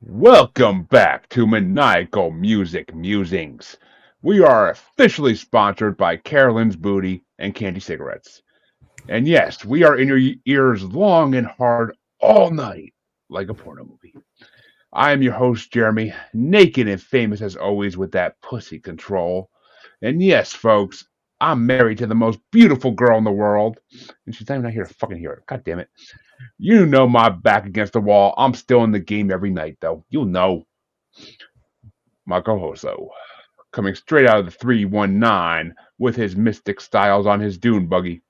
Welcome back to Maniacal Music Musings. We are officially sponsored by Carolyn's Booty and Candy Cigarettes. And yes, we are in your ears long and hard all night, like a porno movie. I am your host, Jeremy, naked and famous as always with that pussy control. And yes, folks, I'm married to the most beautiful girl in the world. And she's not even out here to fucking hear it. God damn it. You know my back against the wall. I'm still in the game every night, though. You'll know. My co-host, though, coming straight out of the 319 with his mystic styles on his dune buggy,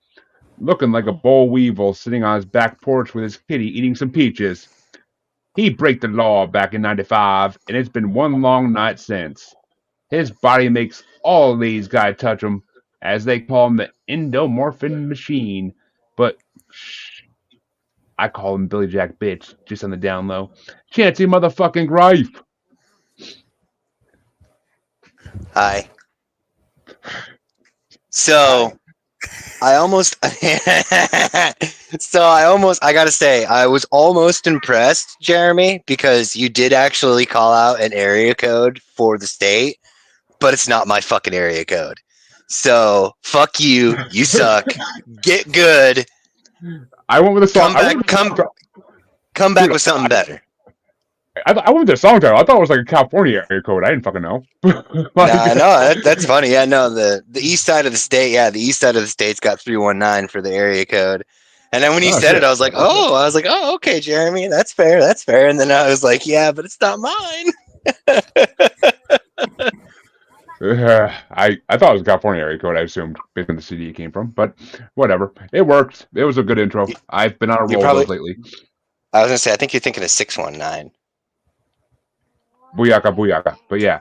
looking like a boll weevil sitting on his back porch with his kitty eating some peaches. He break the law back in 95, and it's been one long night since. His body makes all these guys touch him, as they call him the endomorphin machine. But shh, I call him Billy Jack Bitch, just on the down low. Chancy motherfucking Grife. Hi. So I almost I gotta say, I was almost impressed, Jeremy, because you did actually call out an area code for the state, but it's not my fucking area code. So fuck you, you suck. Get good. I went with a song. Come back with something better. I went with the song title. I thought it was like a California area code. I didn't fucking know. That's funny. Yeah, no, the east side of the state, the east side of the state's got 319 for the area code. And then when you said it, I was like, oh, okay, Jeremy, that's fair. And then I was like, yeah, but it's not mine. I thought it was a California area code. I assumed based on the CD it came from, but whatever. It worked. It was a good intro. I've been on a roll those lately. I was gonna say, I think you're thinking of 619. Booyaka, booyaka. But yeah.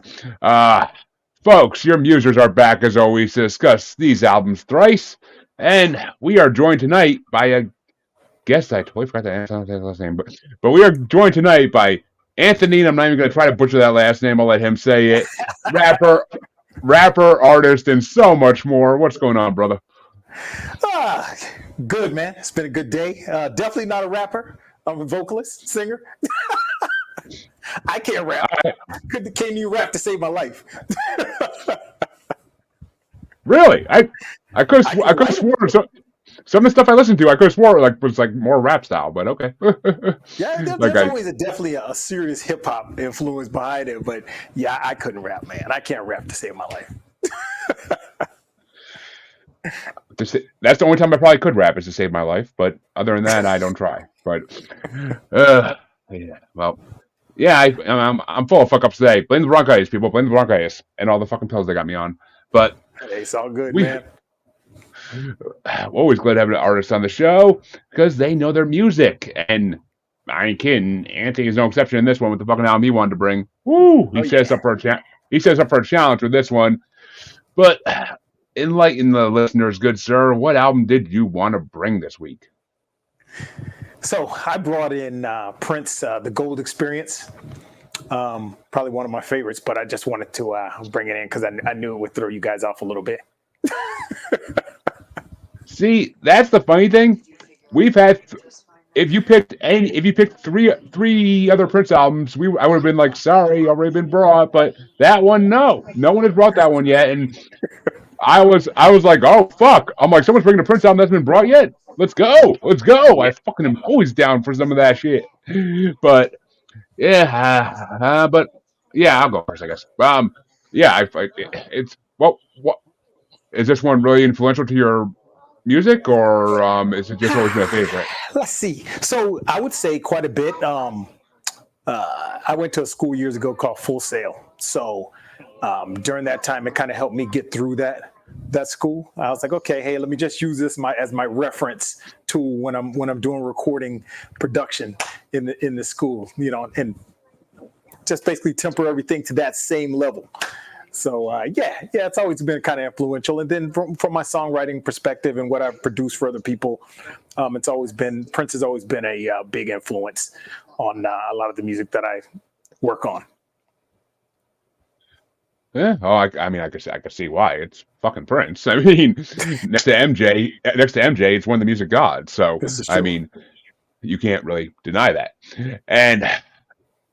Folks, your musers are back as always to discuss these albums thrice. And we are joined tonight by a guest. I totally forgot to answer his last name. But we are joined tonight by Anthony, and I'm not even going to try to butcher that last name. I'll let him say it. Rapper, artist, and so much more. What's going on, brother? Good, man. It's been a good day. Definitely not a rapper. I'm a vocalist, singer. I can't rap. Can't you rap to save my life? Really? I could have sworn some of the stuff I listened to, I could have sworn was like more rap style, but okay. Yeah, there's always definitely a serious hip hop influence behind it, but yeah, I couldn't rap, man. I can't rap to save my life. That's the only time I probably could rap is to save my life, but other than that, I don't try. But yeah, well. Yeah, I'm full of fuck ups today. Blame the bronchitis, people. Blame the bronchitis and all the fucking pills they got me on. But it's all good, man. Always glad to have an artist on the show because they know their music. And I ain't kidding. Anthony is no exception in this one with the fucking album he wanted to bring. Woo! He sets up for a challenge with this one. But enlighten the listeners, good sir. What album did you want to bring this week? So I brought in Prince, The Gold Experience. Probably one of my favorites, but I just wanted to bring it in because I knew it would throw you guys off a little bit. See, that's the funny thing. We've had, if you picked three other Prince albums, I would have been like, sorry, already been brought. But that one, no one has brought that one yet. And I was like, oh fuck! I'm like, someone's bringing a Prince album that's been brought yet. Let's go! I fucking am always down for some of that shit. But yeah, I'll go first, I guess. What is this one really influential to your music, or is it just always been a favorite? Let's see. So I would say quite a bit. I went to a school years ago called Full Sail. So during that time, it kind of helped me get through that school. I was like, okay, hey, let me just use this as my reference tool when I'm doing recording production in the school, and just basically temper everything to that same level. So it's always been kind of influential. And then from my songwriting perspective and what I've produced for other people, Prince has always been a big influence on a lot of the music that I work on. Yeah. Oh, I could see why. It's fucking Prince. I mean, next to MJ, it's one of the music gods. So I mean, you can't really deny that. And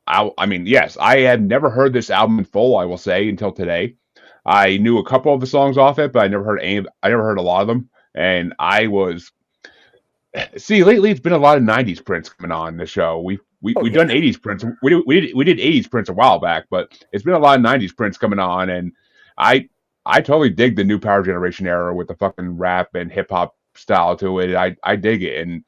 I mean, yes, I had never heard this album in full, I will say, until today. I knew a couple of the songs off it, but I never heard a lot of them. And I was see lately it's been a lot of '90s Prince coming on the show. Oh We yeah. done '80s Prince. We did '80s Prince a while back, but it's been a lot of '90s Prince coming on, and I I totally dig the new Power Generation era with the fucking rap and hip hop style to it. I dig it, and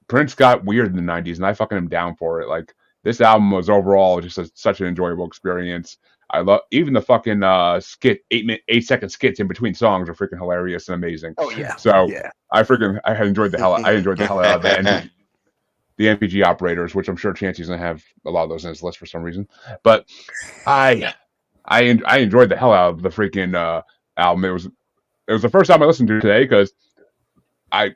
Prince got weird in the '90s, and I fucking am down for it. Like this album was overall just such an enjoyable experience. I love even the fucking skit 8 second skits in between songs are freaking hilarious and amazing. Oh yeah. So Yeah. I had enjoyed the hell I enjoyed the hell out of the NPG operators, which I'm sure Chancy's gonna have a lot of those in his list for some reason. But I I enjoyed the hell out of the freaking album. It was the first time I listened to it today because I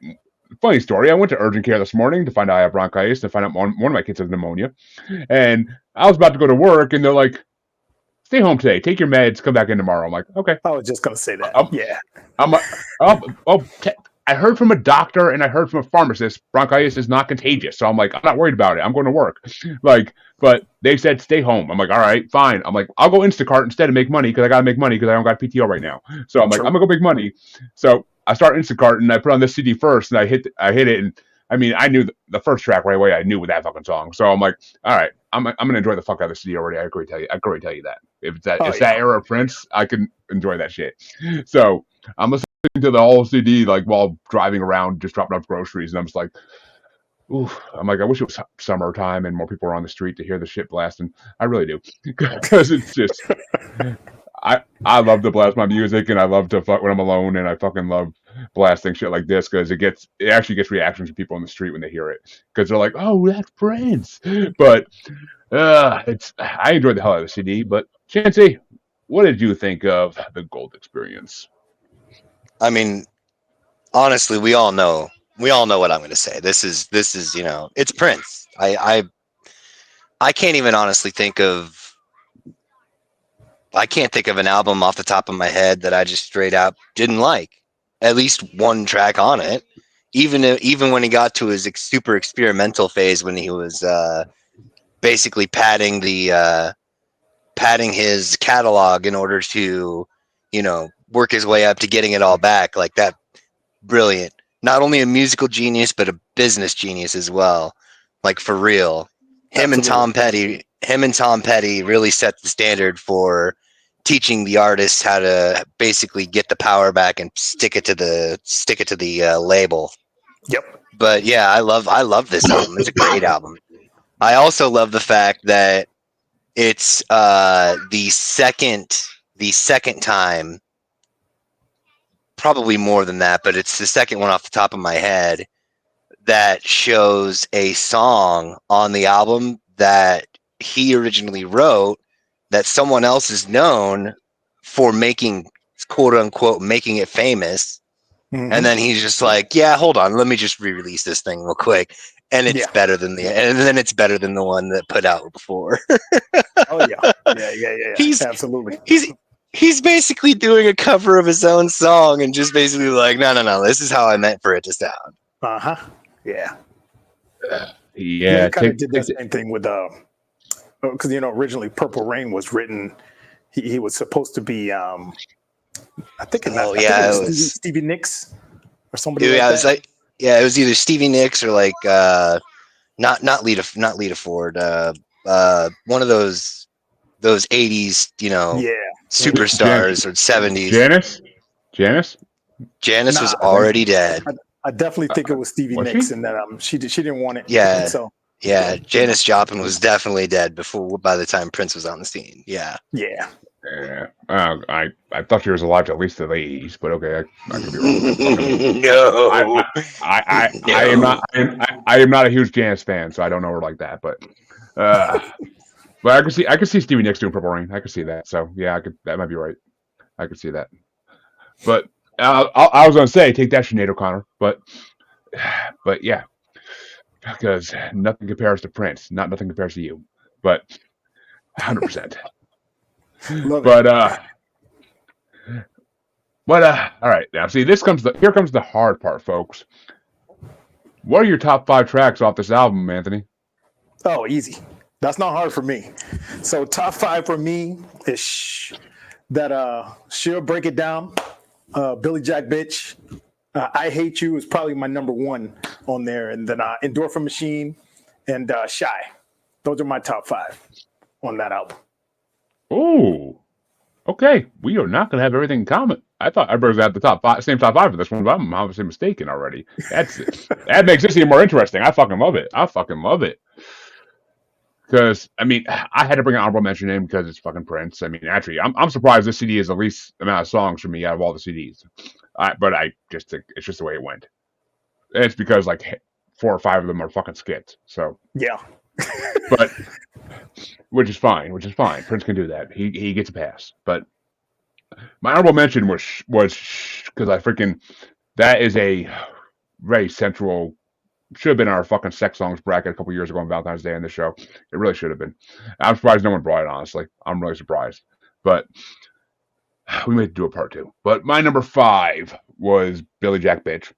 funny story. I went to urgent care this morning to find out I have bronchitis, to find out one of my kids has pneumonia, and I was about to go to work, and they're like, "Stay home today. Take your meds. Come back in tomorrow." I'm like, "Okay." I was just gonna say that. I'm, Yeah. I'm like, I heard from a doctor and I heard from a pharmacist bronchitis is not contagious, so I'm like, I'm not worried about it. I'm going to work. Like, but they said stay home. I'm like, all right, fine. I'm like, I'll go Instacart instead and make money because I gotta make money because I don't got PTO right now. So I'm like, True. I'm gonna go make money. So I start Instacart and I put on this CD first and I hit it, and I mean I knew the first track right away. I knew with that fucking song. So I'm like, all right, I'm gonna enjoy the fuck out of the CD already. I can already tell you that. If it's Oh, that era of Prince, I can enjoy that shit. So I'm listening to the whole CD like while driving around, just dropping off groceries, and I'm just like, ooh, I'm like, I wish it was summertime and more people were on the street to hear the shit blasting. I really do, because it's just, I love to blast my music, and I love to fuck when I'm alone, and I fucking love blasting shit like this because it actually gets reactions from people on the street when they hear it because they're like, oh, that's Prince. But I enjoyed the hell out of the CD. But Chancy, what did you think of the Gold Experience? I mean, honestly, we all know what I'm going to say. This is it's Prince. I can't even honestly I can't think of an album off the top of my head that I just straight out didn't like. At least one track on it. Even when he got to his super experimental phase, when he was basically padding his catalog in order to, work his way up to getting it all back, like that. Brilliant. Not only a musical genius, but a business genius as well. Like for real. Him and Tom Petty really set the standard for teaching the artists how to basically get the power back and stick it to the label. Yep. But yeah, I love this album. It's a great album. I also love the fact that it's the second time, probably more than that, but it's the second one off the top of my head that shows a song on the album that he originally wrote that someone else is known for making, quote unquote, making it famous. Mm-hmm. And then he's just like, yeah, hold on, let me just re-release this thing real quick. And it's better than it's better than the one that put out before. Oh yeah. Yeah. Absolutely. He's basically doing a cover of his own song and just basically like, no, this is how I meant for it to sound. Uh-huh. Yeah. Yeah. He kind of did that same thing with because originally Purple Rain was written. He was supposed to be I think it was Stevie Nicks or somebody. Dude, like that. It was either Stevie Nicks or like not Lita Ford, one of those 80s, superstars or 70s. Janice was already dead. I definitely think it was Stevie Nicks, and that she didn't want it. Yeah. So Janis Joplin was definitely dead by the time Prince was on the scene. Yeah. Yeah. Yeah. I thought she was alive to at least the 80s, but okay, I could be wrong. No. I am not a huge Janice fan, so I don't know her like that. But I could see Stevie Nicks doing Purple Rain. I could see that. So yeah, that might be right. I could see that. But I was gonna say take that, Sinead O'Connor. But yeah, because nothing compares to Prince. Nothing compares to you. But 100%. But all right, now see here comes the hard part, folks. What are your top 5 tracks off this album, Anthony? Oh, easy. That's not hard for me. So top 5 for me is she'll break it down. Billy Jack Bitch. I Hate You is probably my number 1 on there, and then Endorphin Machine and Shy. Those are my top 5 on that album. Oh, okay. We are not going to have everything in common. I thought everybody was at the same top 5 for this one, but I'm obviously mistaken already. That makes this even more interesting. I fucking love it. Because, I mean, I had to bring an honorable mention in because it's fucking Prince. I mean, actually, I'm surprised this CD is the least amount of songs for me out of all the CDs. But it's just the way it went. It's because, like, 4 or 5 of them are fucking skits. So, yeah. But, which is fine. Prince can do that. He gets a pass. But my honorable mention was because that is a very central. Should have been our fucking sex songs bracket a couple years ago on Valentine's Day on the show. It really should have been. I'm surprised no one brought it, honestly. I'm really surprised. But we may do a part 2. But my number 5 was Billy Jack Bitch.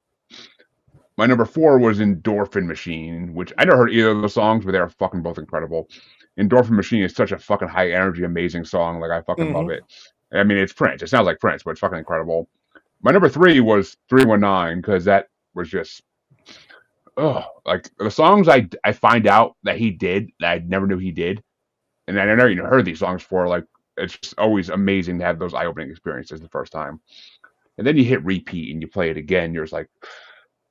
My number 4 was Endorphin Machine, which I never heard either of the songs, but they are fucking both incredible. Endorphin Machine is such a fucking high energy, amazing song. Like, I fucking love it. I mean, it's Prince. It sounds like Prince, but it's fucking incredible. My number 3 was 319, because that was just like the songs I find out that he did that I never knew he did, and I never even heard these songs before. Like, it's just always amazing to have those eye-opening experiences the first time, and then you hit repeat and you play it again. You're just like,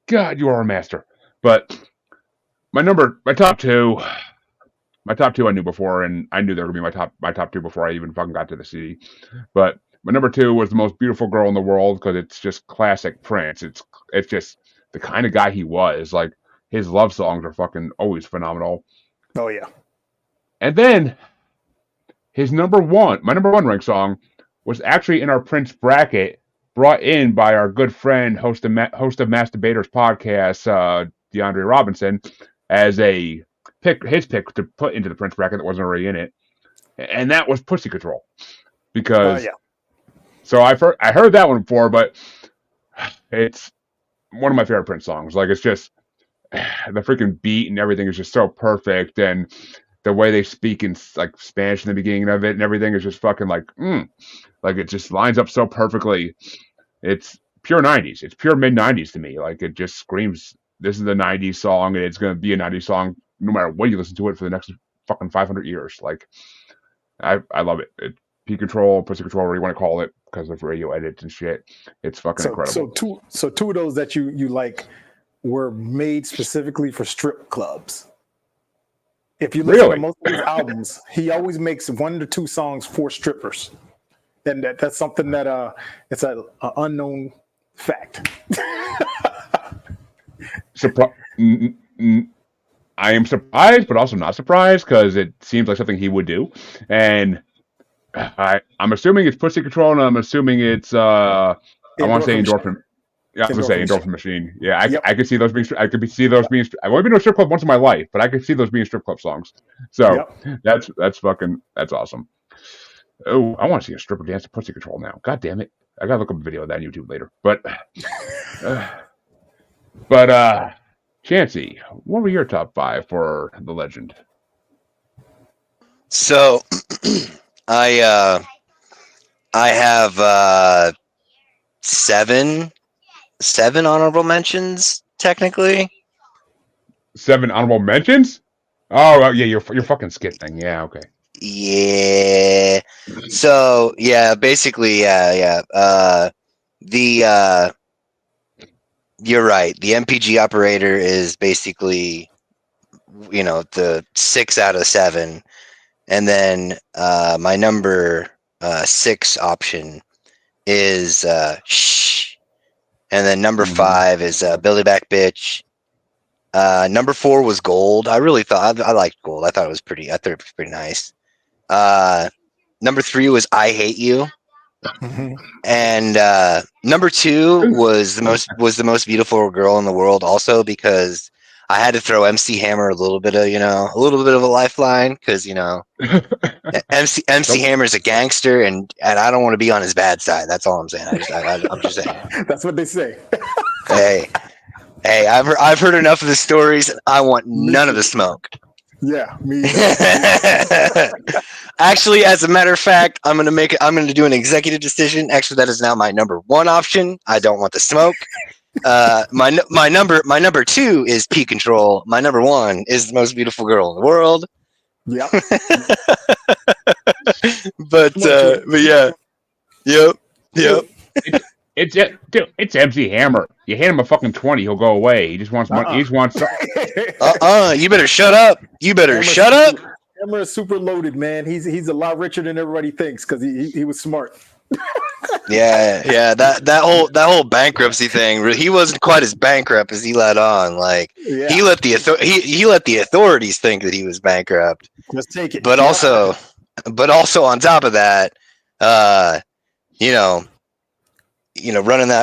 God, you are a master. But my top two I knew before, and I knew they were gonna be my top 2 before I even fucking got to the CD. But my number 2 was The Most Beautiful Girl in the World, because it's just classic Prince. It's just the kind of guy he was. Like, his love songs are fucking always phenomenal. Oh yeah. And then my number 1 ranked song was actually in our Prince bracket, brought in by our good friend, host of Masturbators podcast, DeAndre Robinson, as his pick to put into the Prince bracket that wasn't already in it, and that was Pussy Control. Because so I heard that one before, but it's one of my favorite Prince songs. Like, it's just the freaking beat and everything is just so perfect, and the way they speak in like Spanish in the beginning of it and everything is just fucking like it just lines up so perfectly. It's pure 90s. It's pure mid 90s to me. Like, it just screams this is a 90s song, and it's going to be a 90s song no matter what you listen to it for the next fucking 500 years. Like, I love it. P Control, Pussy Control, whatever you want to call it, because of radio edits and shit. It's fucking incredible. So two of those that you like were made specifically for strip clubs. If you listen to most of his albums, he always makes 1 to 2 songs for strippers, and that's something that it's an unknown fact. I am surprised, but also not surprised, because it seems like something he would do, and I'm assuming it's Pussy Control, and I'm assuming it's I want to say Endorphin. Yeah, I was gonna say Endorphin Machine. Yeah, I could see those being. I could see those being. I've only been to a strip club once in my life, but I could see those being strip club songs. So that's awesome. Oh, I want to see a stripper dance to Pussy Control now. God damn it! I gotta look up a video of that on YouTube later. But Chancy, what were your top 5 for the legend? So, I have 7 honorable mentions technically. 7 honorable mentions? Oh yeah, your fucking skit thing. Yeah, okay. Yeah. So yeah, basically, yeah. You're right. The MPG operator is basically, the 6 out of 7, and then my number 6 option is Shh, and then number 5 is Billy Back Bitch. Number 4 was Gold. I really thought I liked Gold. I thought it was pretty nice. Number 3 was I Hate You. And number 2 was the most beautiful girl in the world, also because I had to throw MC Hammer a little bit of a lifeline, because MC Hammer's a gangster, and I don't want to be on his bad side. That's all I'm saying. I'm just saying. That's what they say. Hey, I've heard enough of the stories. I want none of the smoke. Yeah, me. Actually, as a matter of fact, I'm gonna do an executive decision. Actually, that is now my number one option. I don't want the smoke. My number two is P Control. My number one is the most beautiful girl in the world. Yep. But yeah, yep. It's MC Hammer. You hand him a fucking 20, he'll go away. He just wants money. He just wants. You better shut up. You better shut up. Hammer is super loaded, man. He's a lot richer than everybody thinks because he was smart. Yeah. That whole bankruptcy thing. He wasn't quite as bankrupt as he let on. Like he let the authorities think that he was bankrupt. Let's take it. But also on top of that,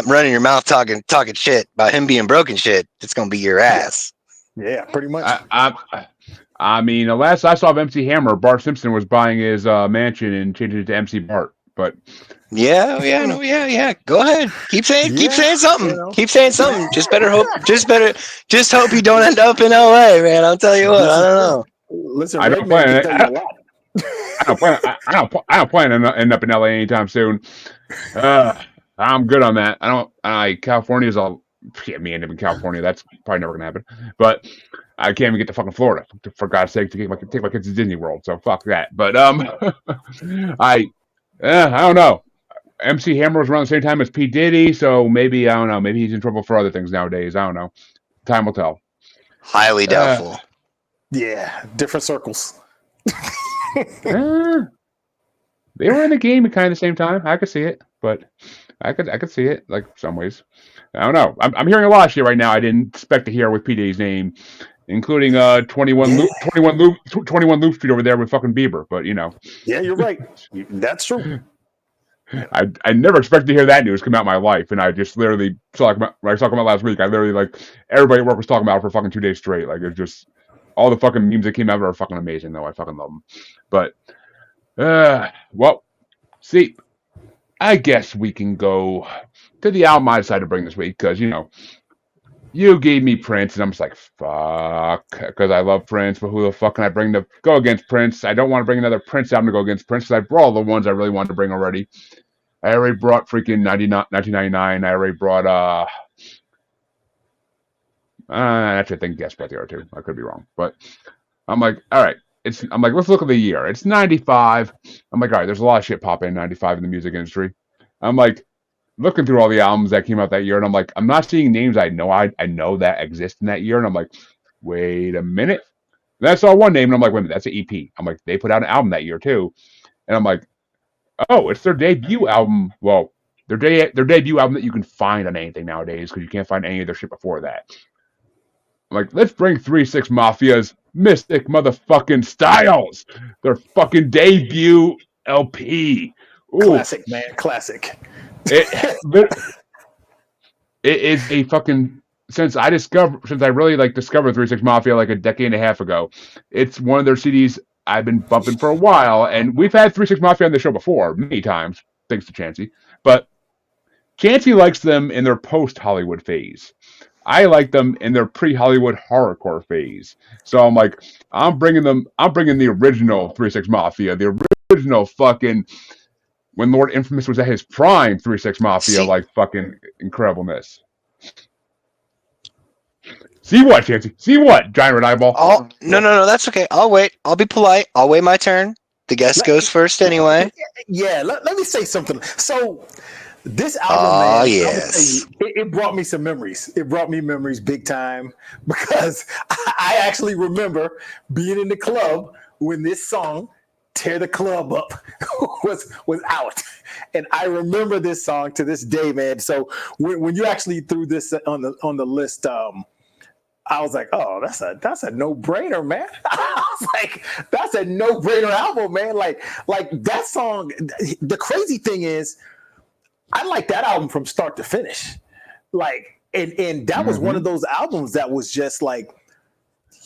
running your mouth talking shit about him being broken shit, it's gonna be your ass. Yeah, pretty much. I mean, the last I saw of MC Hammer, Bart Simpson was buying his mansion and changing it to MC Bart. But yeah. Go ahead, keep saying something. Keep saying something. Just hope you don't end up in LA, man. I'll tell you what. I don't know. Listen, I don't plan. I don't plan to end up in LA anytime soon. I'm good on that. California's all. Me end up in California. That's probably never gonna happen. But I can't even get to fucking Florida, for God's sake, to take my kids to Disney World. So fuck that. But I don't know. MC Hammer was around the same time as P Diddy, so maybe I don't know. Maybe he's in trouble for other things nowadays. I don't know. Time will tell. Highly doubtful. Yeah, different circles. They were in the game at kind of the same time. I could see it, but I could see it like some ways. I don't know. I'm hearing a lot of shit right now. I didn't expect to hear with P Diddy's name, including 21 Loop Street over there with fucking Bieber. But Yeah, you're right. That's true. I never expected to hear that news come out in my life, and I just literally when I was talking about last week, I literally everybody at work was talking about it for fucking 2 days straight. Like it's just all the fucking memes that came out are fucking amazing, though. I fucking love them. But well, see, I guess we can go to the album I decided to bring this week because you gave me Prince, and I'm just like fuck because I love Prince, but who the fuck can I bring to go against Prince? I don't want to bring another Prince album to go against Prince because I brought all the ones I really wanted to bring already. I already brought freaking 1999. I already brought actually I think Guess brought the other two. I could be wrong, but I'm like, all right. I'm like, let's look at the year. It's 95. I'm like, all right, there's a lot of shit popping in 95 in the music industry. I'm like looking through all the albums that came out that year, and I'm like, I'm not seeing names I know that exist in that year, and I'm like, wait a minute. Then I saw one name, and I'm like, wait a minute, that's an EP. I'm like, they put out an album that year too, and I'm like, oh, it's their debut album. Well, their debut album that you can find on anything nowadays because you can't find any of their shit before that. I'm like, let's bring 3 6 Mafia's Mystic motherfucking Stylez, their fucking debut LP. Ooh. Classic, man, classic. It is a fucking since I really discovered 3 6 Mafia like a decade and a half ago. It's one of their CDs I've been bumping for a while, and we've had 3 6 Mafia on the show before many times, thanks to Chancy. But Chancy likes them in their post-Hollywood phase. I like them in their pre-Hollywood horrorcore phase. So I'm like, I'm bringing the original 3 6 Mafia, the original fucking when Lord Infamous was at his prime, 3 6 Mafia, fucking incredibleness. See what, Chancy? See what, Giant Red Eyeball? Oh, no, that's okay. I'll wait. I'll be polite. I'll wait my turn. The guest goes first anyway. Yeah, let me say something. So this album, man, yes. It brought me some memories. It brought me memories big time because I actually remember being in the club when this song, Tear the Club Up, was out. And I remember this song to this day, man. So when you actually threw this on the list, I was like, oh, that's a no-brainer, man. I was like, that's a no-brainer album, man. Like that song, the crazy thing is, I like that album from start to finish. And that was one of those albums that was just like,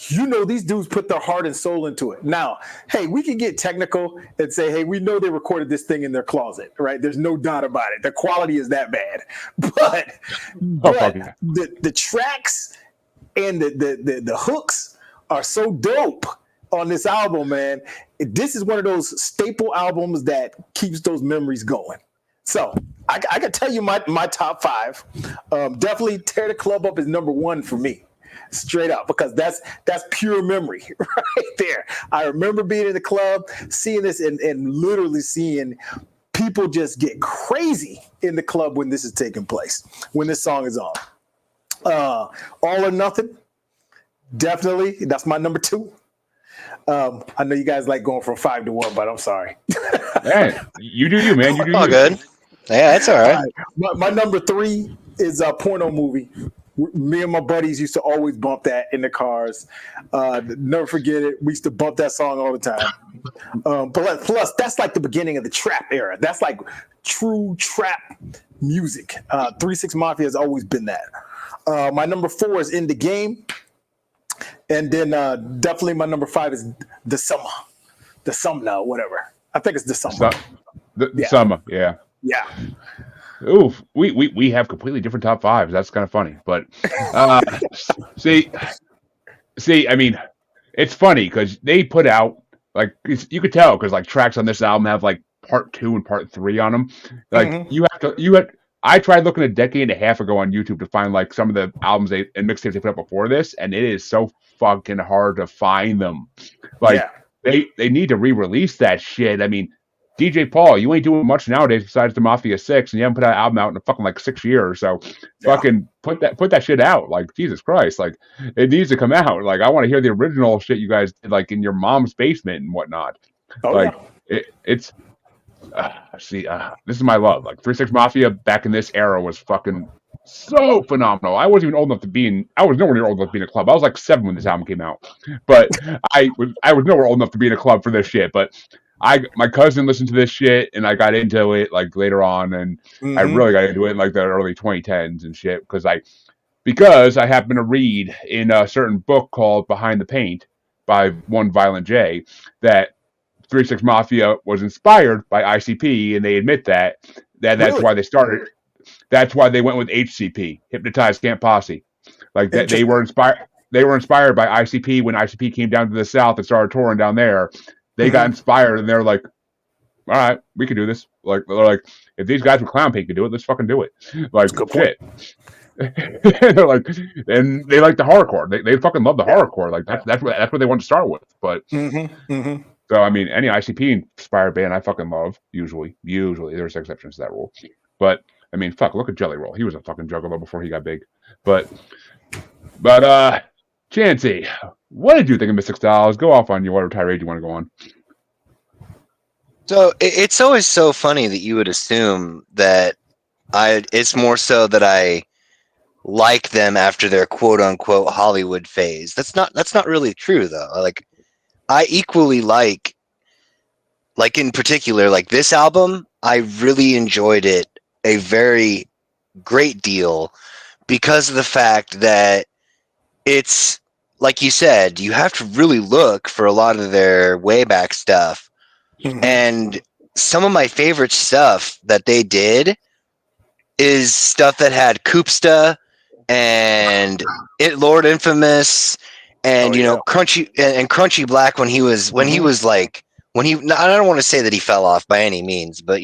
these dudes put their heart and soul into it. Now, hey, we can get technical and say, hey, we know they recorded this thing in their closet, right? There's no doubt about it. The quality is that bad. But the tracks and the hooks are so dope on this album, man. This is one of those staple albums that keeps those memories going. So I can tell you my top five. Definitely Tear the Club Up is number one for me. Straight up, because that's pure memory right there. I remember being in the club, seeing this, and literally seeing people just get crazy in the club when this is taking place, when this song is on. All or Nothing, definitely. That's my number two. I know you guys like going from 5 to 1, but I'm sorry. Hey, you do you, man. You do all you. good. Yeah, it's all right. My number three is a porno movie. Me and my buddies used to always bump that in the cars. Never forget it. We used to bump that song all the time. Plus, that's like the beginning of the trap era. That's like true trap music. 3 6 Mafia has always been that. My number four is In the Game. And then definitely my number five is The Summer, whatever. I think it's The Summer. The Summer, yeah. Yeah. Oof, we have completely different top fives. That's kind of funny, but see, I mean, it's funny because they put out like you could tell because like tracks on this album have like part 2 and part 3 on them. Like you had. I tried looking a decade and a half ago on YouTube to find like some of the albums and mixtapes they put up before this, and it is so fucking hard to find them. Like they need to re-release that shit. I mean. DJ Paul, you ain't doing much nowadays besides the Mafia 6, and you haven't put an album out in fucking like 6 years. So fucking put that shit out. Like, Jesus Christ. Like, it needs to come out. Like, I want to hear the original shit you guys did, like, in your mom's basement and whatnot. This is my love. Like, 3 6 Mafia back in this era was fucking so phenomenal. I wasn't even old enough I was nowhere near old enough to be in a club. I was like 7 when this album came out. But I was nowhere old enough to be in a club for this shit. But my cousin listened to this shit, and I got into it like later on, and I really got into it in like the early 2010s and shit because I happened to read in a certain book called Behind the Paint by one Violent J that 3 6 Mafia was inspired by ICP, and they admit that's Really? why they started. That's why they went with HCP, Hypnotized Camp Posse. Like that, they were inspired. They were inspired by ICP when ICP came down to the South and started touring down there. They got inspired, and they're like, "All right, we can do this." Like, they're like, "If these guys with Clown Paint can do it, let's fucking do it." Like, shit. They're like, and they like the horrorcore. They fucking love the horrorcore. Like that's what they want to start with. But so I mean, any ICP inspired band I fucking love. Usually there's exceptions to that rule. But I mean, fuck, look at Jelly Roll. He was a fucking juggalo before he got big. But Chancy, what did you think of Mystic Stylez? Go off on you, whatever tirade you want to go on. So it's always so funny that you would assume that it's more so that I like them after their quote unquote Hollywood phase. That's not really true though. Like I equally like in particular, like this album, I really enjoyed it a very great deal because of the fact that it's like you said, you have to really look for a lot of their way back stuff. And some of my favorite stuff that they did is stuff that had Koopsta and Lord Infamous and Crunchy Black when he was I don't want to say that he fell off by any means, but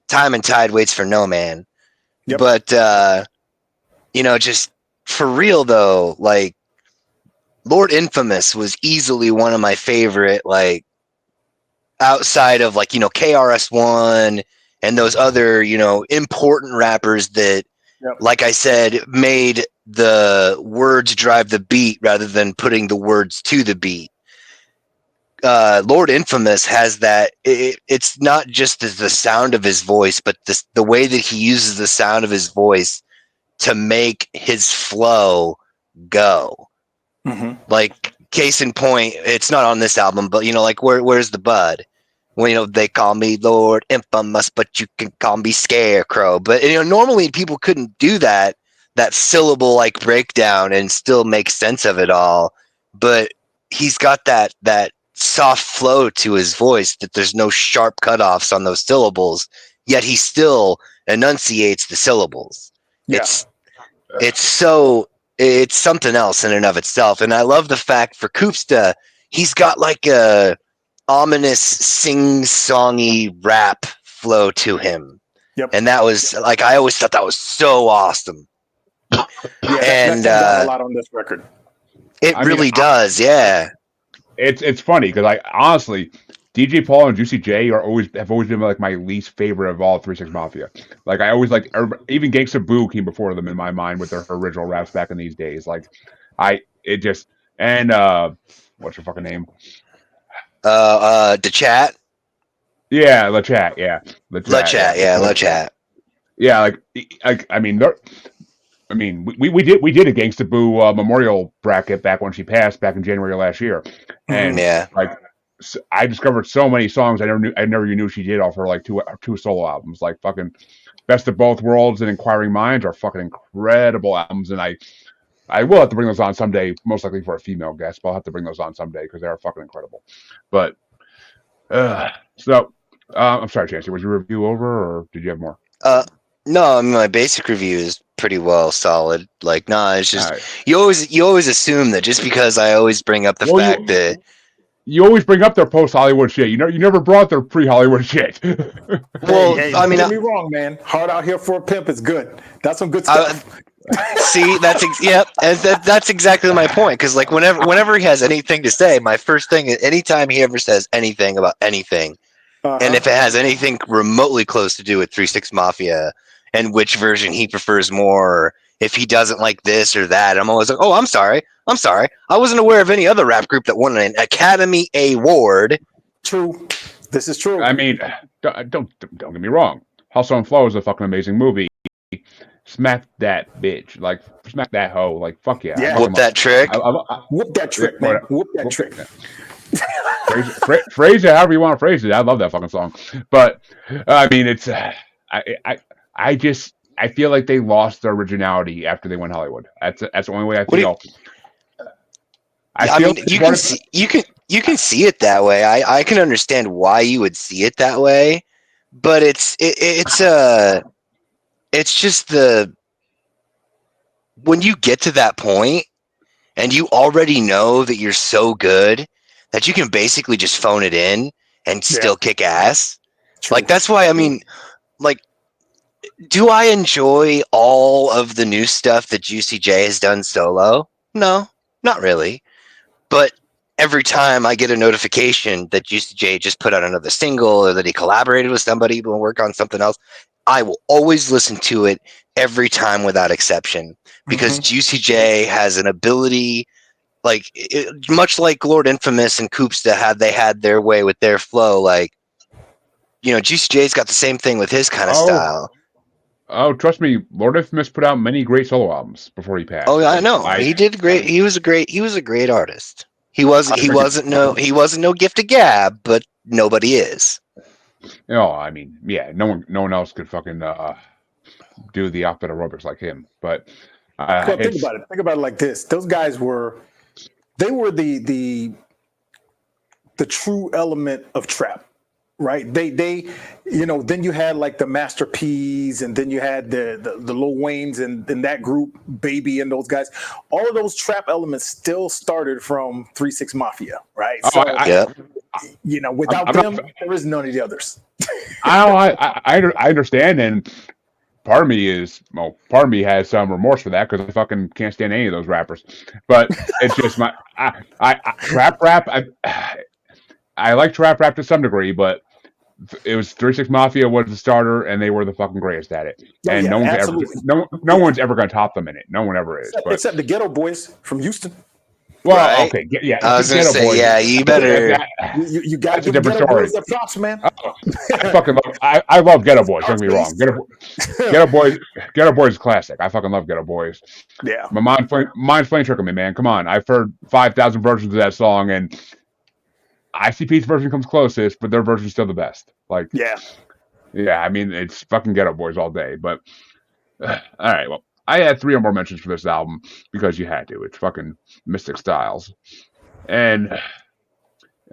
Time and Tide waits for no man. Yep. But just for real though, like Lord Infamous was easily one of my favorite, like outside of like KRS-One and those other important rappers that like I said made the words drive the beat rather than putting the words to the beat. Lord Infamous has that. It's not just the sound of his voice, but the way that he uses the sound of his voice to make his flow go. Like case in point, it's not on this album, but like where's the bud? Well, they call me Lord Infamous, but you can call me Scarecrow. But normally people couldn't do that syllable like breakdown and still make sense of it all. But he's got that soft flow to his voice that there's no sharp cutoffs on those syllables, yet he still enunciates the syllables. Yeah. It's something else in and of itself. And I love the fact for Koopsta, he's got like a ominous sing-songy rap flow to him. Yep. And that was like, I always thought that was so awesome. Yeah, And that comes out a lot on this record. it really does, yeah. It's funny because I honestly, DJ Paul and Juicy J have always been like my least favorite of all 3 6 Mafia. Like I always like even Gangsta Boo came before them in my mind with their original raps back in these days. Like what's your fucking name? The Chat. Yeah, Le Chat. Yeah, Le Chat. Yeah, like I mean, we did a Gangsta Boo memorial bracket back when she passed back in January last year, and like I discovered so many songs I never knew she did off her like two solo albums, like fucking Best of Both Worlds and Inquiring Minds are fucking incredible albums, and I will have to bring those on someday, most likely for a female guest, but I'll have to bring those on someday because they are fucking incredible. But I'm sorry, Chancy, was your review over or did you have more? No, I mean, my basic review is pretty well solid. Like, nah, it's just you always assume that just because I always bring up the fact that you always bring up their post Hollywood shit. You never brought their pre Hollywood shit. Well, hey, I mean, don't get me wrong, man. Hard Out Here for a Pimp is good. That's some good stuff. See, that's exactly my point. Because like whenever he has anything to say, my first thing is anytime he ever says anything about anything, and if it has anything remotely close to do with 3 6 Mafia and which version he prefers more, or if he doesn't like this or that, I'm always like, oh, I'm sorry. I wasn't aware of any other rap group that won an Academy Award. True. This is true. I mean, don't get me wrong. Hustle and Flow is a fucking amazing movie. Smack that bitch. Like, smack that hoe. Like, fuck yeah. Yeah. Whoop that trick. Whoop that trick, man. Whoop that trick. Phrase it however you want to phrase it. I love that fucking song. But, I mean, it's... I feel like they lost their originality after they went Hollywood. That's the only way I feel. I mean, you can see it that way. I can understand why you would see it that way, but it's just when you get to that point and you already know that you're so good that you can basically just phone it in and still kick ass. True. Like, that's why, I mean, like, do I enjoy all of the new stuff that Juicy J has done solo? No, not really. But every time I get a notification that Juicy J just put out another single or that he collaborated with somebody to work on something else, I will always listen to it every time without exception, because Juicy J has an ability, like much like Lord Infamous and Koopsta had their way with their flow. Like, you know, Juicy J's got the same thing with his kind of style. Oh, trust me, Lord Infamous put out many great solo albums before he passed. Oh, I know. He did great. He was a great artist. He wasn't no gift of gab, but nobody is. No, I mean, yeah, no one else could fucking do the outfit aerobics like him. But think about it. Think about it like this: those guys were the true element of trap. Right. They, you know, then you had like the Master P's, and then you had the Lil Waynes and that group, Baby and those guys. All of those trap elements still started from 3 6 Mafia, right? You know, without them, there is none of the others. I understand, and part of me has some remorse for that because I fucking can't stand any of those rappers. But it's just trap rap. I like trap rap to some degree, but it was 3 6 Mafia was the starter, and they were the fucking greatest at it. And no one's ever going to top them in it. No one ever is. Except the Ghetto Boys from Houston. Well, right. Okay, yeah. I was going to say, Boys, you better. You got to give the Ghetto Boys their props, man. I fucking love. I love Ghetto Boys. Don't get me wrong. Ghetto Boys is classic. I fucking love Ghetto Boys. Yeah. My mind's playing trick on me, man. Come on, I've heard 5,000 versions of that song, and ICP's version comes closest, but their version's still the best. Like, yeah. I mean, it's fucking Ghetto Boys all day. But all right, well, I had 3 or more mentions for this album because you had to. It's fucking Mystic Stylez, and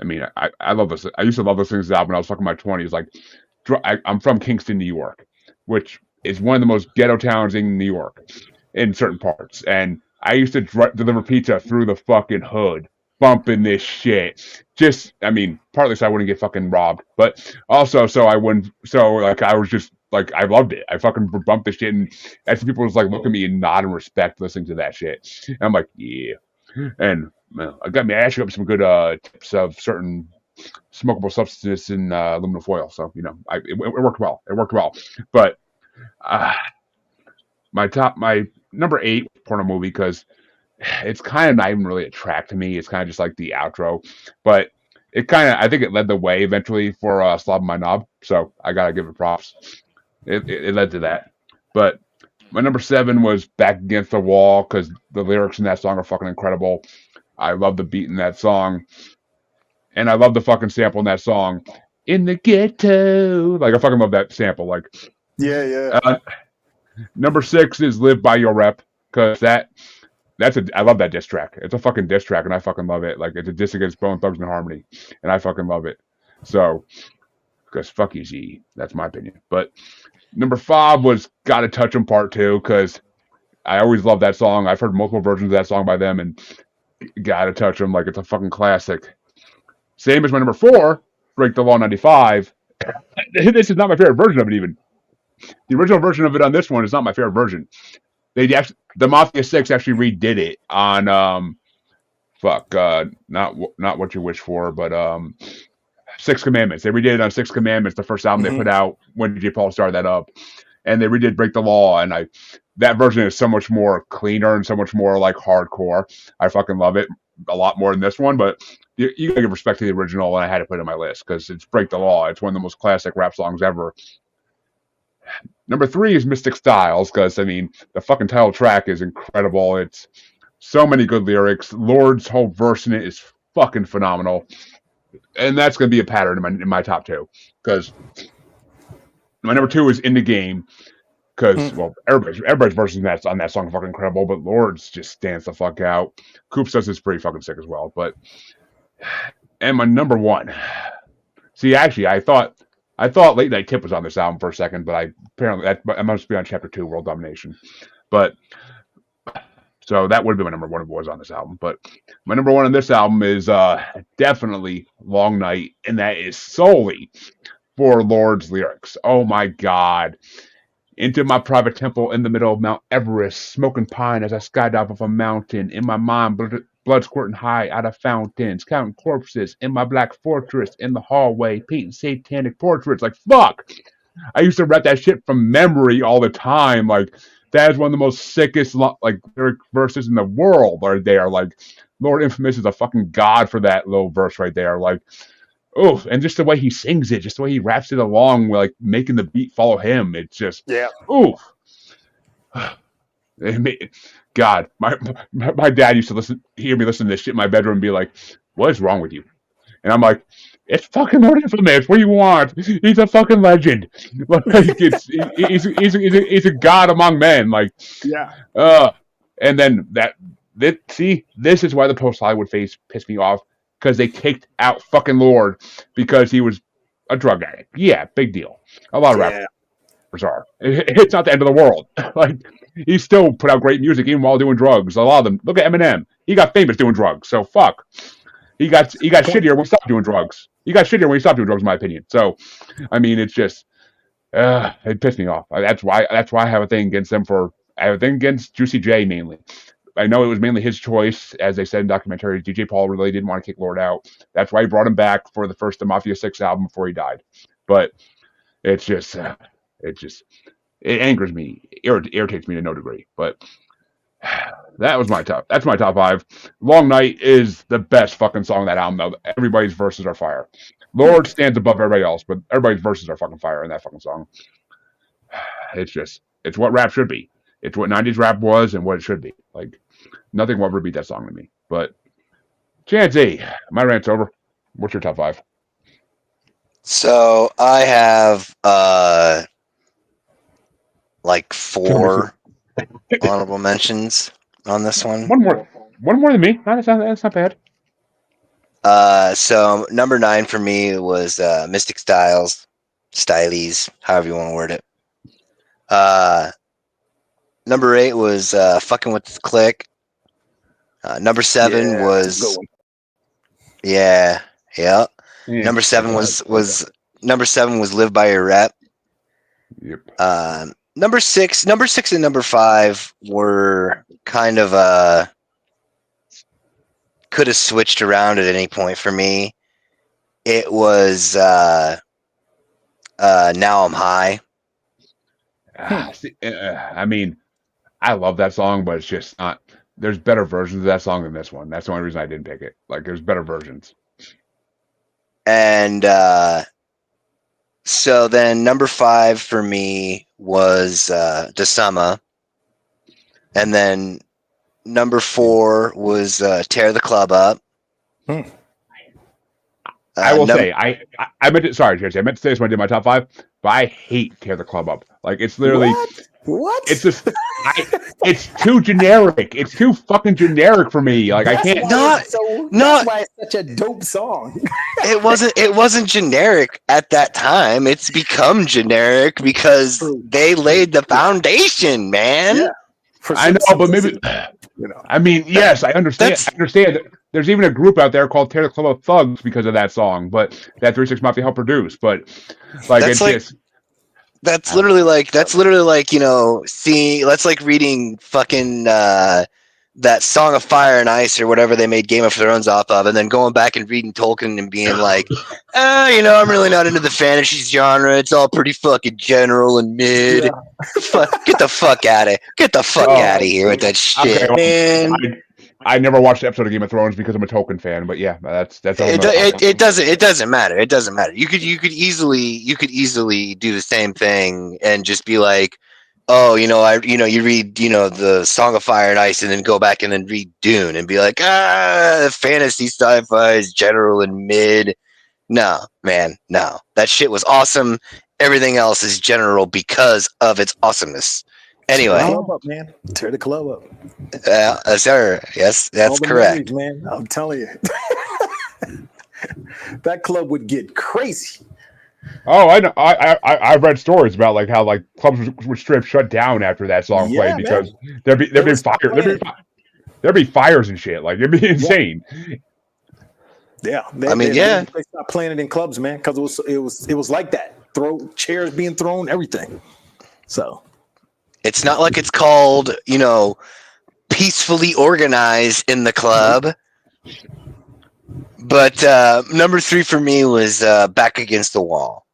I mean, I love this. I used to love this thing's album when I was fucking in my 20s. Like, I'm from Kingston, New York, which is one of the most ghetto towns in New York in certain parts, and I used to deliver pizza through the fucking hood bumping this shit. Just, I mean, partly so I wouldn't get fucking robbed, but also so I wouldn't. So like I was just like I loved it. I fucking bumped this shit, and actually people was like look at me and nod in respect listening to that shit. And I'm like, yeah. And I actually got some good tips of certain smokable substances in aluminum foil. So it worked well. It worked well. But uh, my number 8 porno movie because it's kind of not even really a track to me. It's kind of just like the outro, but it kind of I think it led the way eventually for Slob My Knob. So I gotta give it props. It led to that. But my number 7 was Back Against the Wall because the lyrics in that song are fucking incredible. I love the beat in that song, and I love the fucking sample in that song. In the ghetto, like I fucking love that sample. Like, Yeah. number 6 is Live by Your Rep because I love that diss track. It's a fucking diss track, and I fucking love it. Like it's a diss against Bone Thugs and Harmony, and I fucking love it. So, because fuck you, Z. That's my opinion. But number 5 was Gotta Touch 'Em Part 2 because I always love that song. I've heard multiple versions of that song by them, and Gotta Touch 'Em like it's a fucking classic. Same as my number 4, Break the Law 95. This is not my favorite version of it even. The original version of it on this one is not my favorite version. The Mafia 6 actually redid it on not What You Wish For, but Six Commandments. They redid it on Six Commandments, the first album they put out when DJ Paul started that up, and they redid Break the Law, and that version is so much more cleaner and so much more like hardcore. I fucking love it a lot more than this one, but you gotta give respect to the original, and I had to put it on my list because it's Break the Law. It's one of the most classic rap songs ever. Number 3 is Mystic Stylez because I mean the fucking title track is incredible. It's so many good lyrics. Lord's whole verse in it is fucking phenomenal, and that's gonna be a pattern in my top 2 because my number 2 is In the Game because everybody's verse on that song is fucking incredible, but Lord's just stands the fuck out. Coops does is pretty fucking sick as well, and my number 1. See, actually, I thought Late Night Tip was on this album for a second, but I must be on Chapter 2, World Domination. But so that would have been my number 1 if it was on this album. But my number 1 on this album is definitely Long Night, and that is solely for Lord's lyrics. Oh my God. Into my private temple in the middle of Mount Everest, smoking pine as I skydive off a mountain. In my mind, blood squirting high out of fountains, counting corpses in my black fortress in the hallway, painting satanic portraits. Like, fuck! I used to rap that shit from memory all the time. Like, that is one of the most sickest, like, lyric verses in the world right there. Like, Lord Infamous is a fucking god for that little verse right there. Like, oh, and just the way he sings it, just the way he raps it along, like making the beat follow him. It's just, ooh. God, my dad used to hear me listen to this shit in my bedroom and be like, "What is wrong with you?" And I'm like, "It's fucking Lord Infamous. What do you want? He's a fucking legend. Like he's a god among men. Like, and then this is why the post Hollywood phase pissed me off. Because they kicked out fucking Lord because he was a drug addict. Yeah, big deal. A lot of rappers are. It's not the end of the world. Like, he still put out great music even while doing drugs. A lot of them. Look at Eminem. He got famous doing drugs. So fuck. He got shittier when he stopped doing drugs. He got shittier when he stopped doing drugs, in my opinion. So, I mean, it's just it pissed me off. That's why I have a thing against them. I have a thing against Juicy J mainly. I know it was mainly his choice, as they said in documentaries. DJ Paul really didn't want to kick Lord out. That's why he brought him back for the first Mafia 6 album before he died. But it's just, it angers me, irritates me to no degree. But that's my top 5. Long Night is the best fucking song on that album, though. Everybody's verses are fire. Lord stands above everybody else, but everybody's verses are fucking fire in that fucking song. It's what rap should be. It's what 90s rap was and what it should be. Like, nothing will ever beat that song to me. But, Chancy, my rant's over. What's your top 5? So, I have, like 4 honorable mentions on this one. One more than me. That's not bad. So, number 9 for me was Mystic Stylez, however you want to word it. Number 8 was Fucking With the Click. Number 7 was Yeah. Yeah. Yeah. Number 7 was number 7 was Live by Your Rep. Yep. Number 6 and number 5 were kind of could have switched around at any point for me. It was Now I'm High. I mean, I love that song, but it's just not. There's better versions of that song than this one. That's the only reason I didn't pick it. Like, there's better versions. And so then number 5 for me was Desama. And then number 4 was Tear the Club Up. I will say, I meant to. Sorry, Chancy. I meant to say this when I did my top 5, but I hate Tear the Club Up. Like, it's literally. What? It's just. It's too generic. It's too fucking generic for me. Like, I can't. That's why it's such a dope song. It wasn't generic at that time. It's become generic because they laid the foundation, man. Yeah. I know, but maybe. I mean, yes, I understand. I understand. There's even a group out there called Tear the Club Up Thugs because of that song, but that 3 6 Mafia helped produce. But like, it's just. That's literally like seeing. That's like reading fucking that Song of Fire and Ice or whatever they made Game of Thrones off of, and then going back and reading Tolkien and being like, I'm really not into the fantasy genre. It's all pretty fucking general and mid. Yeah. Get the fuck out of here with that shit, okay, man. I never watched an episode of Game of Thrones because I'm a Tolkien fan, but yeah, that's it doesn't matter. It doesn't matter. You could easily do the same thing and just be like, oh, you read, the Song of Fire and Ice and then go back and then read Dune and be like, fantasy sci-fi is general and mid. No, man, no. That shit was awesome. Everything else is general because of its awesomeness. Anyway, Tear the club up, man. Tear the club up. Sir. Yes, that's correct. Memories, man. I'm telling you. That club would get crazy. Oh, I know. I've read stories about like how like clubs would straight shut down after that song played because there'd be fire. There'd be fires and shit. Like, it'd be insane. Yeah. They stopped playing it in clubs, man, because it was like that. Chairs being thrown, everything. So. It's not like it's called, peacefully organized in the club. But number 3 for me was Back Against the Wall.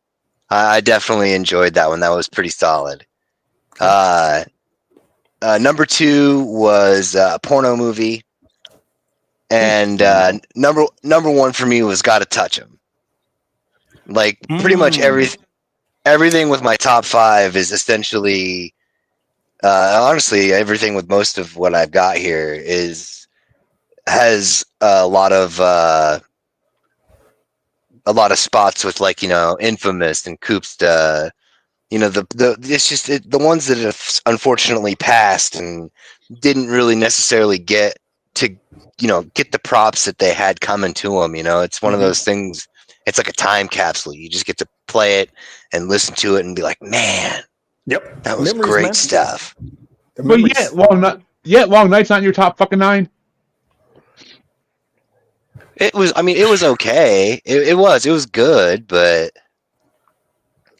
I definitely enjoyed that one. That was pretty solid. Number 2 was Porno Movie. And number 1 for me was Gotta Touch 'Em. Like, pretty much everything with my top 5 is essentially... honestly, everything with most of what I've got here has a lot of spots with, like, Infamous and Koopsta. It's just the ones that have unfortunately passed and didn't really necessarily get to get the props that they had coming to them. It's one of those things. It's like a time capsule. You just get to play it and listen to it and be like, man. Yep, that was great stuff. But Long Night's not in your top fucking 9. It was. I mean, it was okay. It was good, but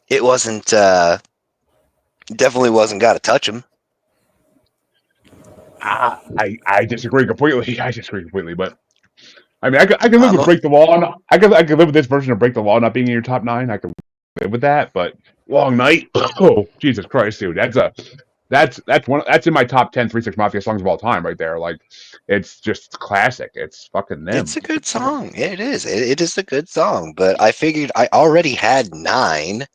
it wasn't. Definitely wasn't. Gotta touch him. I disagree completely. But I mean, I can live with Break the Law. I can live with this version of Break the Law not being in your top 9. I can live with that, but Long Night. Oh, Jesus Christ, dude. That's in my top 10 3 6 Mafia songs of all time right there. Like, it's just classic. It's fucking them. It's a good song. It is. It is a good song, but I figured I already had 9.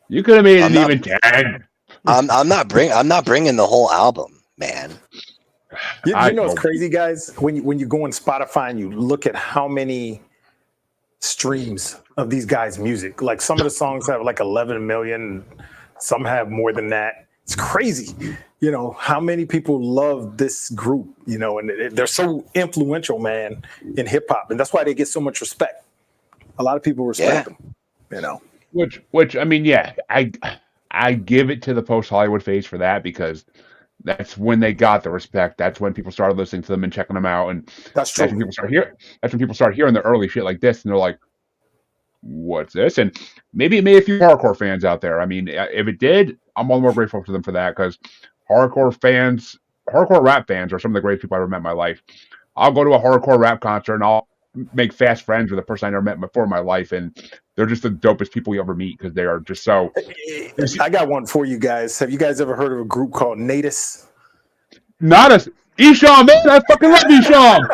You could have made it even 10. I'm not bringing the whole album, man. You know what's crazy, guys? When you go on Spotify and you look at how many streams of these guys' music, like some of the songs have like 11 million, some have more than that. It's crazy, how many people love this group, and they're so influential, man, in hip hop, and that's why they get so much respect. A lot of people respect them, Which I mean, I give it to the post Hollywood phase for that because that's when they got the respect. That's when people started listening to them and checking them out, and That's true. That's when people start hearing the early shit like this, and they're like, "What's this?" And maybe it made a few hardcore fans out there. I mean, if it did, I'm all the more grateful to them for that because hardcore rap fans are some of the greatest people I ever met in my life. I'll go to a hardcore rap concert and I'll make fast friends with a person I never met before in my life, and they're just the dopest people you ever meet because they are just so. I got one for you guys. Have you guys ever heard of a group called Natus? Not a Esham, man. I fucking love Esham.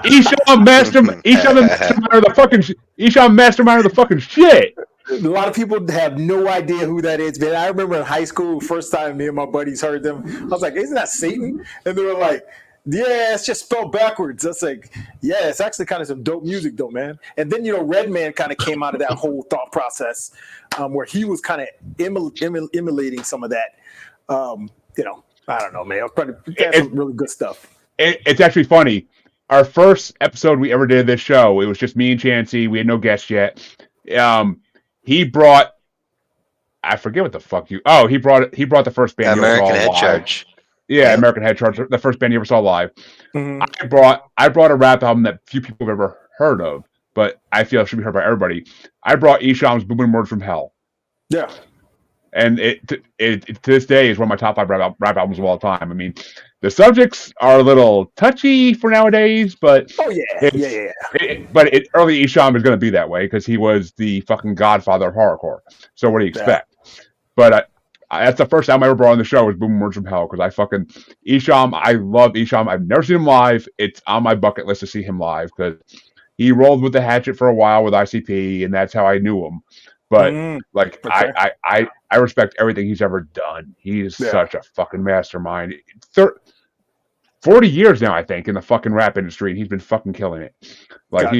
Esham mastermind of the fucking Esham mastermind of the fucking shit. A lot of people have no idea who that is, man. I remember in high school, first time me and my buddies heard them, I was like, "Isn't that Satan?" And they were like, "Yeah, it's just spelled backwards." That's like, yeah, it's actually kind of some dope music, though, man. And then Redman kind of came out of that whole thought process, where he was kind of emulating some of that. I don't know, man. That's some really good stuff. It's actually funny. Our first episode we ever did of this show, it was just me and Chancy. We had no guests yet. He brought, I forget what the fuck he brought the first band American Head Charge. Yeah, American Head Charge, the first band you ever saw live. Mm-hmm. I brought a rap album that few people have ever heard of, but I feel it should be heard by everybody. I brought Esham's Booming Words from Hell. Yeah. And it to this day is one of my top 5 rap albums of all time. I mean, the subjects are a little touchy for nowadays, but early Esham is going to be that way because he was the fucking godfather of hardcore. So what do you expect? Yeah. But that's the first time I ever brought on the show was Booming Words from Hell because I fucking Esham. I love Esham. I've never seen him live. It's on my bucket list to see him live because he rolled with the Hatchet for a while with ICP, and that's how I knew him. But I respect everything he's ever done. He's such a fucking mastermind. 40 years now, I think, in the fucking rap industry, and he's been fucking killing it. Like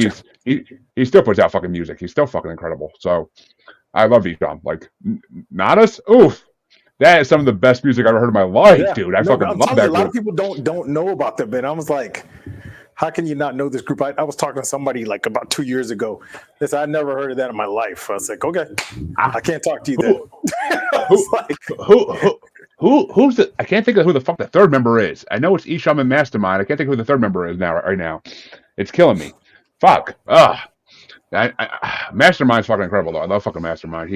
he still puts out fucking music. He's still fucking incredible. So I love Esham. Like Nadas, oof. That is some of the best music I've ever heard in my life, dude. I fucking love that. A lot of people don't know about them, man. I was like, how can you not know this group? I was talking to somebody like about 2 years ago. They said, I never heard of that in my life. I was like, okay, I can't talk to you then. Who's the? I can't think of who the fuck the third member is. I know it's Esham and Mastermind. I can't think of who the third member is right now. It's killing me. Fuck. Mastermind's fucking incredible though. I love fucking Mastermind.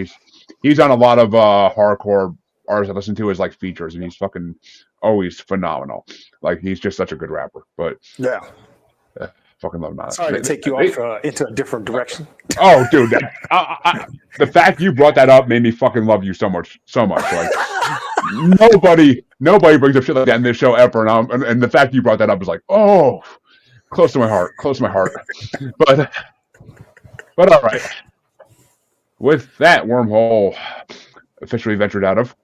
He's on a lot of hardcore artists I listen to as like features, and he's fucking always phenomenal. Like he's just such a good rapper. But yeah. Fucking love Nadas. Sorry to take you off into a different direction. Oh, dude, the fact you brought that up made me fucking love you so much. Like nobody brings up shit like that in this show ever, and the fact you brought that up is like, oh, close to my heart. But all right. With that wormhole officially ventured out of,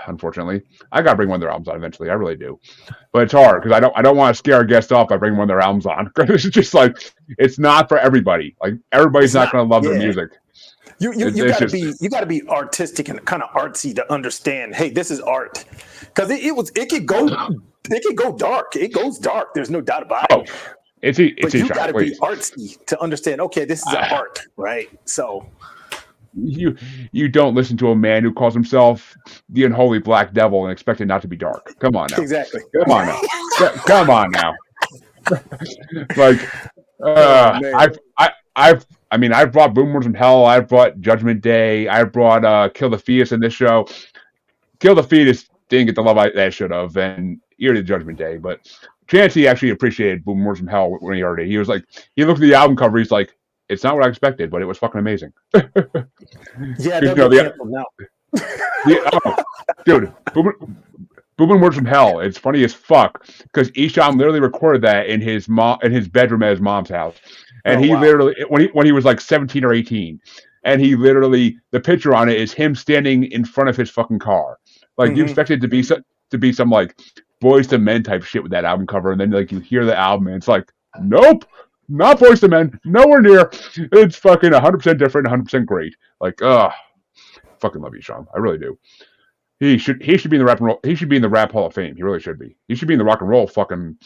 unfortunately, I gotta bring one of their albums on eventually. I really do, but it's hard because I don't want to scare a guest off by bringing one of their albums on. It's just like it's not for everybody. Like everybody's not gonna love their music. You gotta be artistic and kind of artsy to understand. Hey, this is art because it could go dark. It goes dark. There's no doubt about it. But you gotta be artsy to understand. Okay, this is art, right? So. You don't listen to a man who calls himself the unholy black devil and expect it not to be dark. Come on now. Exactly. Come on now. Come on now. Like, I've brought Boom Words from Hell. I've brought Judgment Day. I brought Kill the Fetus in this show. Kill the Fetus didn't get the love that should have, and Ear to Judgment Day. But Chancy actually appreciated Boom Words from Hell when he heard it. He was like, he looked at the album cover. He's like, it's not what I expected, but it was fucking amazing. Yeah, they're canceled now. Dude, Booming Words from Hell. It's funny as fuck because Esham literally recorded that in his bedroom at his mom's house, and literally when he was like 17 or 18, and the picture on it is him standing in front of his fucking car. Like you expect it to be some like Boys to Men type shit with that album cover, and then like you hear the album and it's like, nope. Not Boys to Men, nowhere near. It's fucking 100% different, 100% great. Like, fucking love Esham. I really do. He should be in the rap and roll. He should be in the Rap Hall of Fame. He really should be. He should be in the Rock and Roll fucking.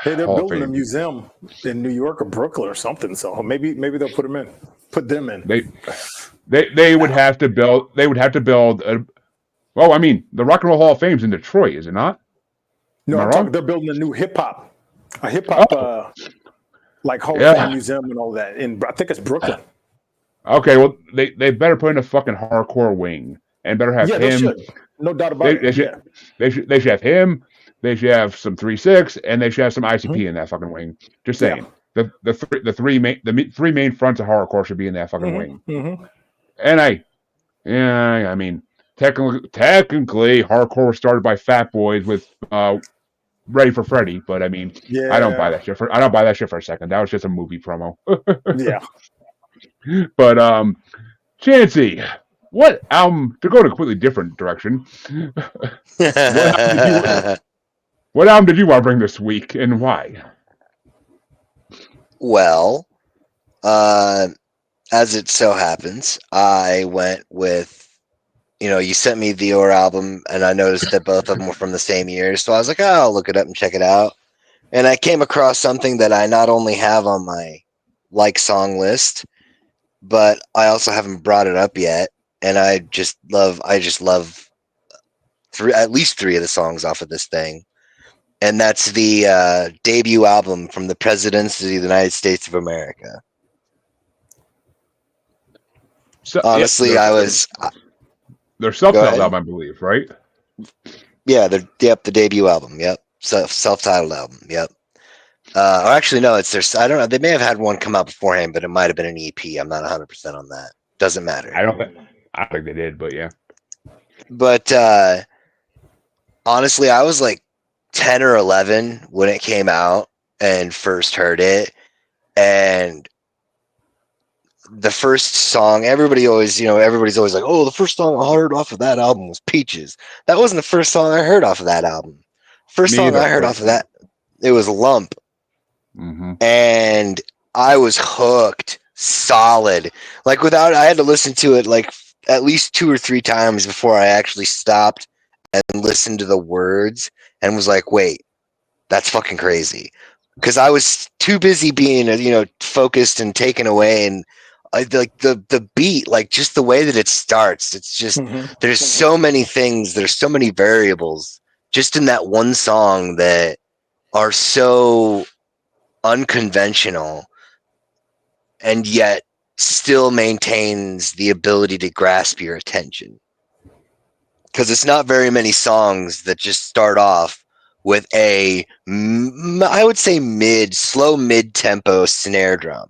Hey, they're building a museum in New York or Brooklyn or something. So maybe they'll put them in. They would have to build. They would have to build. Well, I mean, the Rock and Roll Hall of Fame is in Detroit, is it not? No, Am I I'm talking. wrong? They're building a hip hop Oh, like Hall of Fame yeah. museum and all that. I think it's Brooklyn. Okay, well, they better put in a fucking hardcore wing and better have Yeah, they him. should. No doubt about They, it. they Yeah. should they should have him. They should have some 3-6, and they should have some Mhm. ICP in that fucking wing. Just Yeah. saying. The three main fronts of hardcore should be in that fucking wing. Mm-hmm. And I mean, technically, hardcore was started by fat boys with Ready for Freddy, but I mean, I don't buy Yeah. that shit for I don't buy that shit for a second. That was just a movie promo. Yeah. But Chancy, what album to go in a completely different direction? What album did you what album did you want to bring this week and why? Well, uh, as it so happens, I went with, you sent me the Or album, and I noticed that both of them were from the same year. So I was like, oh, I'll look it up and check it out. And I came across something that I not only have on my like song list, but I also haven't brought it up yet. And I just love at least three of the songs off of this thing. And that's the debut album from the Presidents of the United States of America. So, Honestly, I was their go self-titled ahead. album, I believe, right? Yeah, the debut album. Yep, self-titled album. Yep. Or actually, no, it's their. I don't know. They may have had one come out beforehand, but it might have been an EP. I'm not 100% on that. Doesn't matter. I don't think they did, but yeah. But honestly, I was like 10 or 11 when it came out and first heard it, and the first song, everybody's always like, oh, the first song I heard off of that album was Peaches. That wasn't the first song I heard off of that album. First Me song either. I heard But, off of that, it was Lump. mm-hmm. And I was hooked solid. Like I had to listen to it like at least 2 or 3 times before I actually stopped and listened to the words and was like, wait, that's fucking crazy. Because I was too busy being, focused and taken away, and like the beat, like just the way that it starts. It's just there's so many things, there's so many variables just in that one song that are so unconventional and yet still maintains the ability to grasp your attention. Because it's not very many songs that just start off with I would say slow mid-tempo snare drum.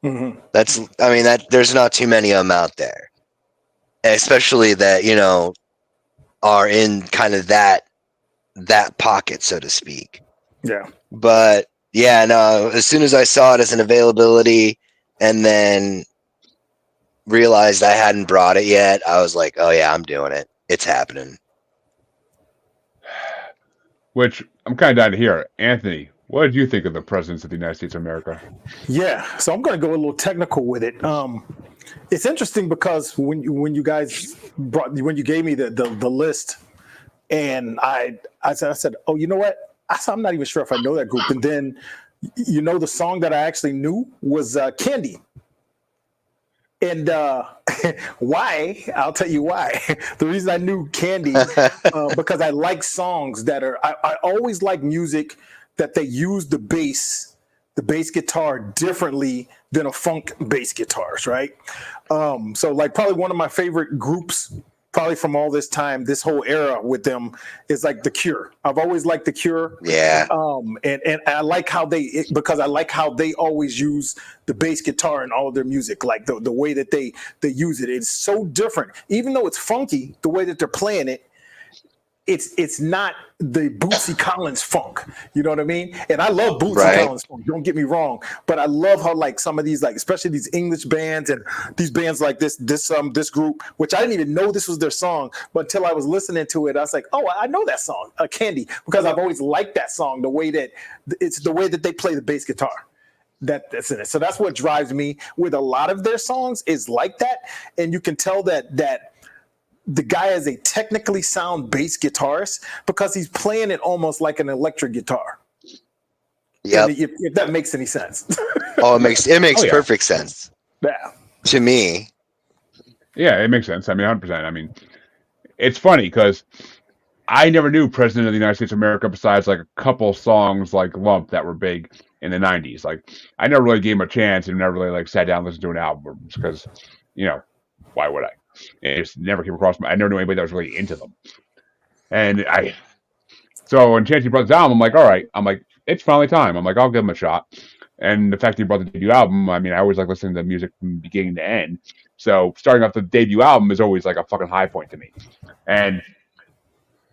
Mm-hmm. There's not too many of them out there, especially that are in kind of that pocket, so to speak. Yeah. But yeah, no, as soon as I saw it as an availability and then realized I hadn't brought it yet, I was like, oh yeah, I'm doing it. It's happening. Which I'm kind of down to hear. Anthony, what did you think of the Presidents of the United States of America? Yeah. So I'm going to go a little technical with it. It's interesting because when you gave me the list, and I said, oh, you know what? I'm not even sure if I know that group. And then, the song that I actually knew was Candy. And why? I'll tell you why. The reason I knew Candy, because I like songs that I always like music that they use the bass guitar differently than a funk bass guitars, right? So like probably one of my favorite groups, probably from all this time, this whole era with them, is like The Cure. I've always liked The Cure. Yeah. And I like because I like how they always use the bass guitar in all of their music. Like the way that they use it. It's so different. Even though it's funky, the way that they're playing it, it's not the Bootsy Collins funk. You know what I mean? And I love Bootsy Collins funk. Don't get me wrong, but I love how like some of these, like especially these English bands and these bands like this group, which I didn't even know this was their song, but until I was listening to it, I was like, oh, I know that song, Candy, because I've always liked that song. The way that they play the bass guitar. That's in it. So that's what drives me with a lot of their songs is like that, and you can tell that the guy is a technically sound bass guitarist because he's playing it almost like an electric guitar. Yeah. If that makes any sense. Oh, it makes perfect sense. Yeah. To me. Yeah, it makes sense. I mean, 100%. I mean, it's funny because I never knew President of the United States of America besides like a couple songs like Lump that were big in the 90s. Like, I never really gave him a chance and never really like sat down and listened to an album because, you know, why would I? It just never came across I never knew anybody that was really into them. And so when Chancy brought this album, I'm like, all right. I'm like, it's finally time. I'm like, I'll give him a shot. And the fact that he brought the debut album, I mean, I always like listening to music from beginning to end. So starting off the debut album is always like a fucking high point to me. And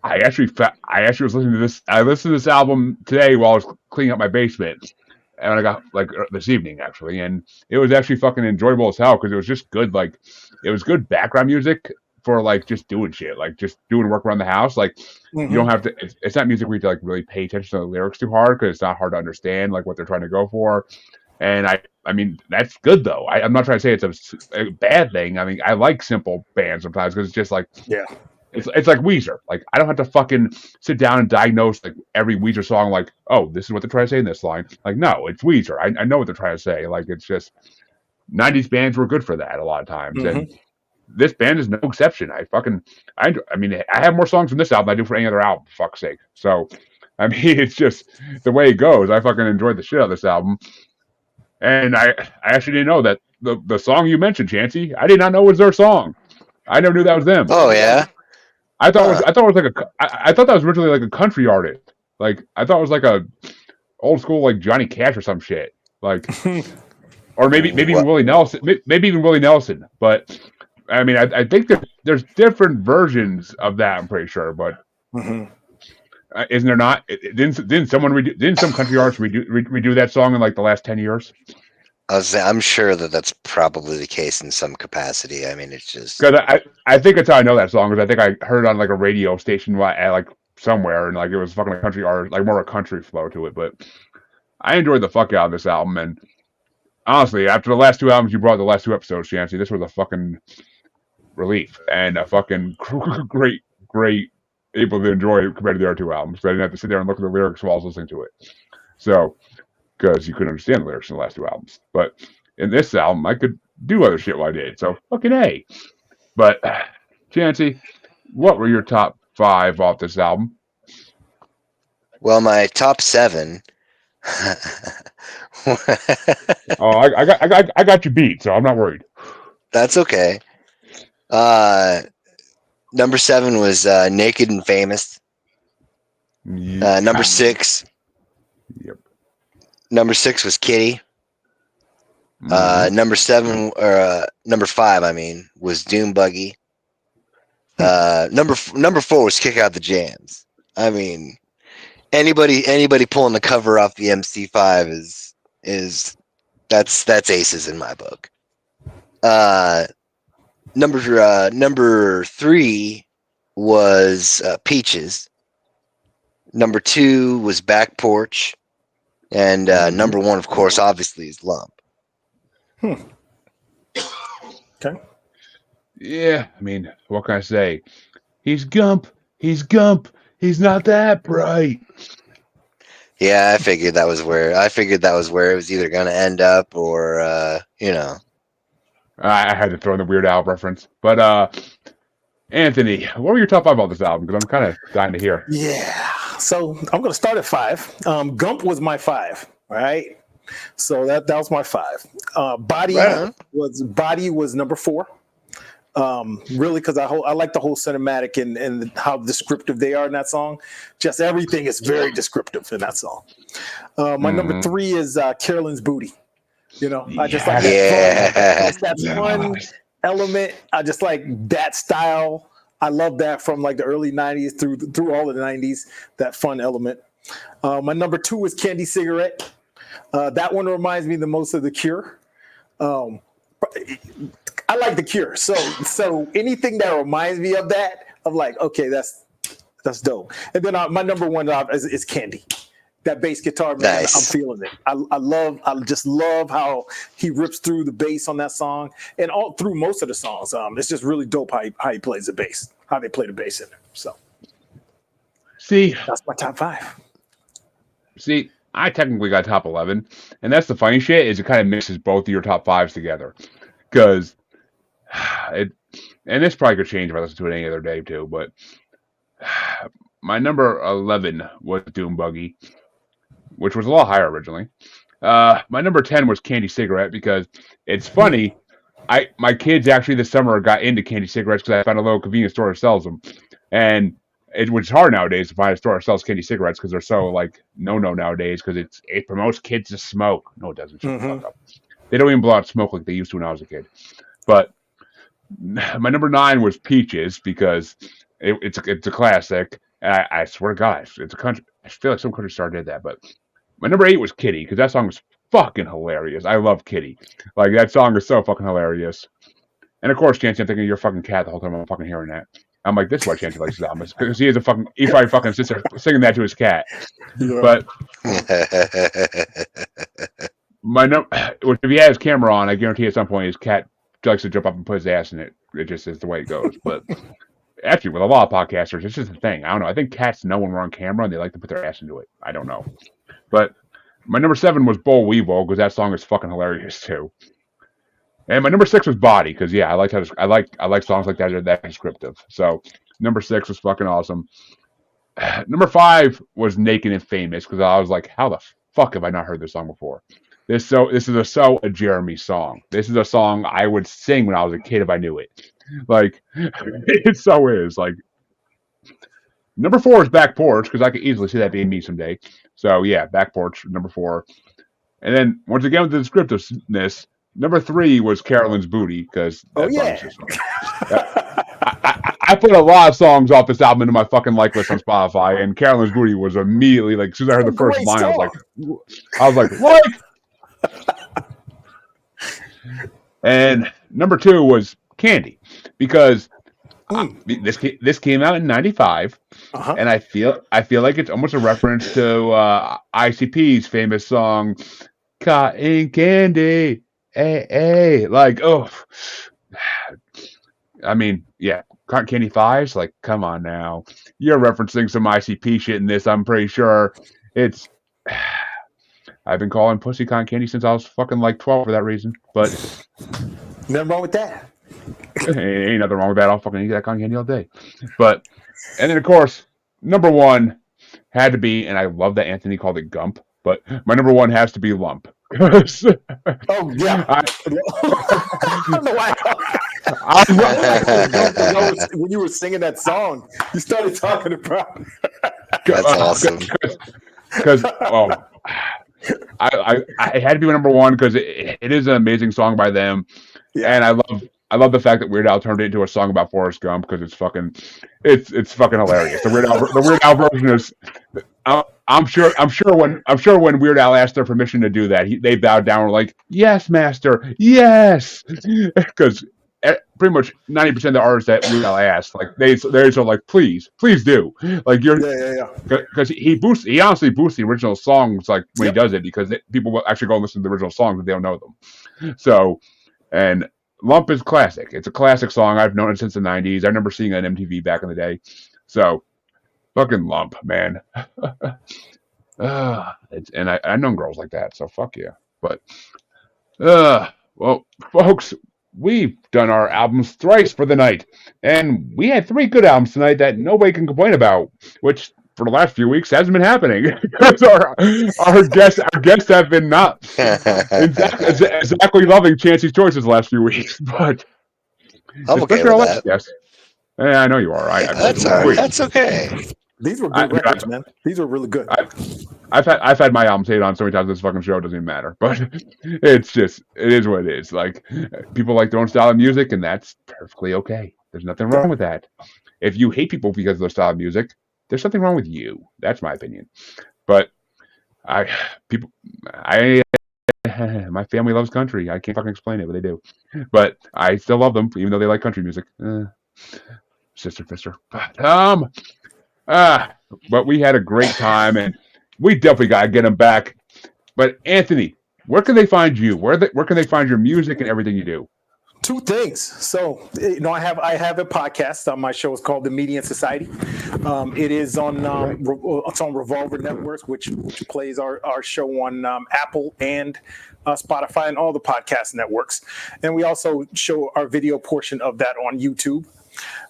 I actually was listening to this. I listened to this album today while I was cleaning up my basement, and I got like this evening actually, and it was actually fucking enjoyable as hell because it was just good. Like, it was good background music for like just doing shit, like just doing work around the house. Like, you don't have to. It's not music where you have to like really pay attention to the lyrics too hard because it's not hard to understand like what they're trying to go for. And I mean that's good though. I'm not trying to say it's a bad thing. I mean, I like simple bands sometimes because it's just like It's like Weezer. Like, I don't have to fucking sit down and diagnose like every Weezer song. Like, oh, this is what they're trying to say in this line. Like, no, it's Weezer. I know what they're trying to say. Like, it's just 90s bands were good for that a lot of times, and this band is no exception. I mean, I have more songs from this album than I do for any other album. For fuck's sake. So, I mean, it's just the way it goes. I fucking enjoyed the shit out of this album, and I actually didn't know that the song you mentioned, Chancy, I did not know was their song. I never knew that was them. Oh yeah. I thought it was like I thought that was originally like a country artist. Like, I thought it was like a old school like Johnny Cash or some shit. Like, or maybe even Willie Nelson. Maybe even Willie Nelson. But I mean, I think there's different versions of that. I'm pretty sure, but isn't there not? Didn't some country artists redo that song in like the last 10 years? I'm sure that's probably the case in some capacity. I mean, it's just because I think that's how I know that song because I think I heard it on like a radio station at like somewhere and like it was fucking a country art, like more a country flow to it. But I enjoyed the fuck out of this album, and honestly, after the last two albums you brought, the last two episodes, Chancy, this was a fucking relief and a fucking great able to enjoy it compared to the other two albums. So I didn't have to sit there and look at the lyrics while I was listening to it. So. Because you couldn't understand the lyrics in the last two albums. But in this album, I could do other shit while I did. So, fucking A. But, Chancy, what were your top 5 off this album? Well, my top 7. Oh, I got you beat, so I'm not worried. That's okay. Number 7 was Naked and Famous. Number 6. Yep. Number 6 was Kitty. Number 7 or number 5, I mean, was Doom Buggy. Number 4 was Kick Out the Jams. I mean, anybody pulling the cover off the MC5 is that's aces in my book. Number 3 was Peaches. Number 2 was Back Porch. And number 1, of course, obviously, is Lump. Okay. Yeah, I mean, what can I say? He's Gump. He's Gump. He's not that bright. Yeah, I figured that was where it was either going to end up or, I had to throw in the Weird Al reference. But, Anthony, what were your top 5 on this album? Because I'm kind of dying to hear. Yeah. So I'm going to start at 5. Gump was my 5, right? So that was my 5. Body was number 4. Really, because I like the whole cinematic and how descriptive they are in that song. Just everything is very descriptive in that song. My number 3 is Carolyn's Booty. You know, I just like that fun element. I just like that style. I love that from like the early 90s through all of the 90s, that fun element. My number 2 is Candy Cigarette. That one reminds me the most of The Cure. I like The Cure. So anything that reminds me of that, I'm like, okay, that's dope. And then my number 1 is Candy. That bass guitar, man, nice. I'm feeling it. I just love how he rips through the bass on that song and all through most of the songs. It's just really dope how he plays the bass, how they play the bass in it. So, see, that's my top 5. See, I technically got top 11, and that's the funny shit is it kind of mixes both of your top 5s together, because and this probably could change if I listen to it any other day too, but My number 11 was Doom Buggy, which was a lot higher originally. My number 10 was Candy Cigarette because it's funny. My kids actually this summer got into candy cigarettes because I found a little convenience store that sells them, and which is hard nowadays to find a store that sells candy cigarettes because they're so like no nowadays because it promotes kids to smoke. No, it doesn't. Shut the fuck up. They don't even blow out smoke like they used to when I was a kid. But my number 9 was Peaches because it's a classic. And I swear to God, it's a country. I feel like some country star did that, but my number 8 was Kitty because that song was fucking hilarious. I love Kitty. Like that song is so fucking hilarious. And of course, Chancy, I'm thinking you're a fucking cat the whole time I'm fucking hearing that. I'm like, this is why Chancy likes his albums because he probably fucking sits there singing that to his cat. Yeah. But if he has his camera on, I guarantee at some point his cat likes to jump up and put his ass in it. It just is the way it goes. But actually, with a lot of podcasters, it's just a thing. I don't know. I think cats know when we're on camera and they like to put their ass into it. I don't know. But my number 7 was Boll Weevil because that song is fucking hilarious too. And my number 6 was Body because I like songs like that are that descriptive. So number 6 was fucking awesome. Number 5 was Naked and Famous because I was like, how the fuck have I not heard this song before? This is a Jeremy song. This is a song I would sing when I was a kid if I knew it. Like it so is. Like number 4 is Back Porch because I could easily see that being me someday. So yeah, Back Porch number 4. And then once again with the descriptiveness, number 3 was Carolyn's Booty because I put a lot of songs off this album into my fucking like list on Spotify, and Carolyn's Booty was immediately like as soon as I heard the first line, song. I was like, what? And number 2 was Candy because this came out in '95, and I feel like it's almost a reference to ICP's famous song "Cotton Candy." Hey, like I mean, yeah, Cotton Candy 5s. Like, come on now, you're referencing some ICP shit in this. I'm pretty sure it's. I've been calling pussy Cotton Candy since I was fucking like 12 for that reason. But nothing wrong with that. Ain't nothing wrong with that. I'll fucking eat that Cotton Candy all day. But and then of course, number 1 had to be, and I love that Anthony called it Gump, but my number 1 has to be Lump. Oh yeah. I don't know why. When you were singing that song, you started talking about. That's awesome. Because I had to be number 1 because it is an amazing song by them, and I love the fact that Weird Al turned it into a song about Forrest Gump because it's fucking hilarious. The Weird Al version is. I'm sure when Weird Al asked their permission to do that, they bowed down and were like, "Yes, master, yes," because pretty much 90% of the artists that Weird Al asked, like they're like, "Please do," like you're, because he honestly boosts the original songs like when he does it because people will actually go and listen to the original songs if they don't know them. So, and Lump is classic. It's a classic song. I've known it since the '90s. I remember seeing it on MTV back in the day. So. Fucking Lump, man. And I've known girls like that, so fuck yeah. But, well, folks, we've done our albums thrice for the night. And we had 3 good albums tonight that nobody can complain about, which for the last few weeks hasn't been happening. Because our guests have been not exactly loving Chancy's choices the last few weeks. But I'm okay with that. Yes. I know you are. That's all right. That's okay. These were good records, man. These were really good. I've had my albums hated on so many times this fucking show, it doesn't even matter. But it is what it is. Like people like their own style of music, and that's perfectly okay. There's nothing wrong with that. If you hate people because of their style of music, there's something wrong with you. That's my opinion. But my family loves country. I can't fucking explain it, but they do. But I still love them, even though they like country music. Sister Fister. But we had a great time, and we definitely got to get them back. But Anthony, where can they find you? Where can they find your music and everything you do? 2 things. So, I have a podcast. My show is called The Median Society. It is on it's on Revolver Networks, which plays our show on Apple and Spotify and all the podcast networks. And we also show our video portion of that on YouTube.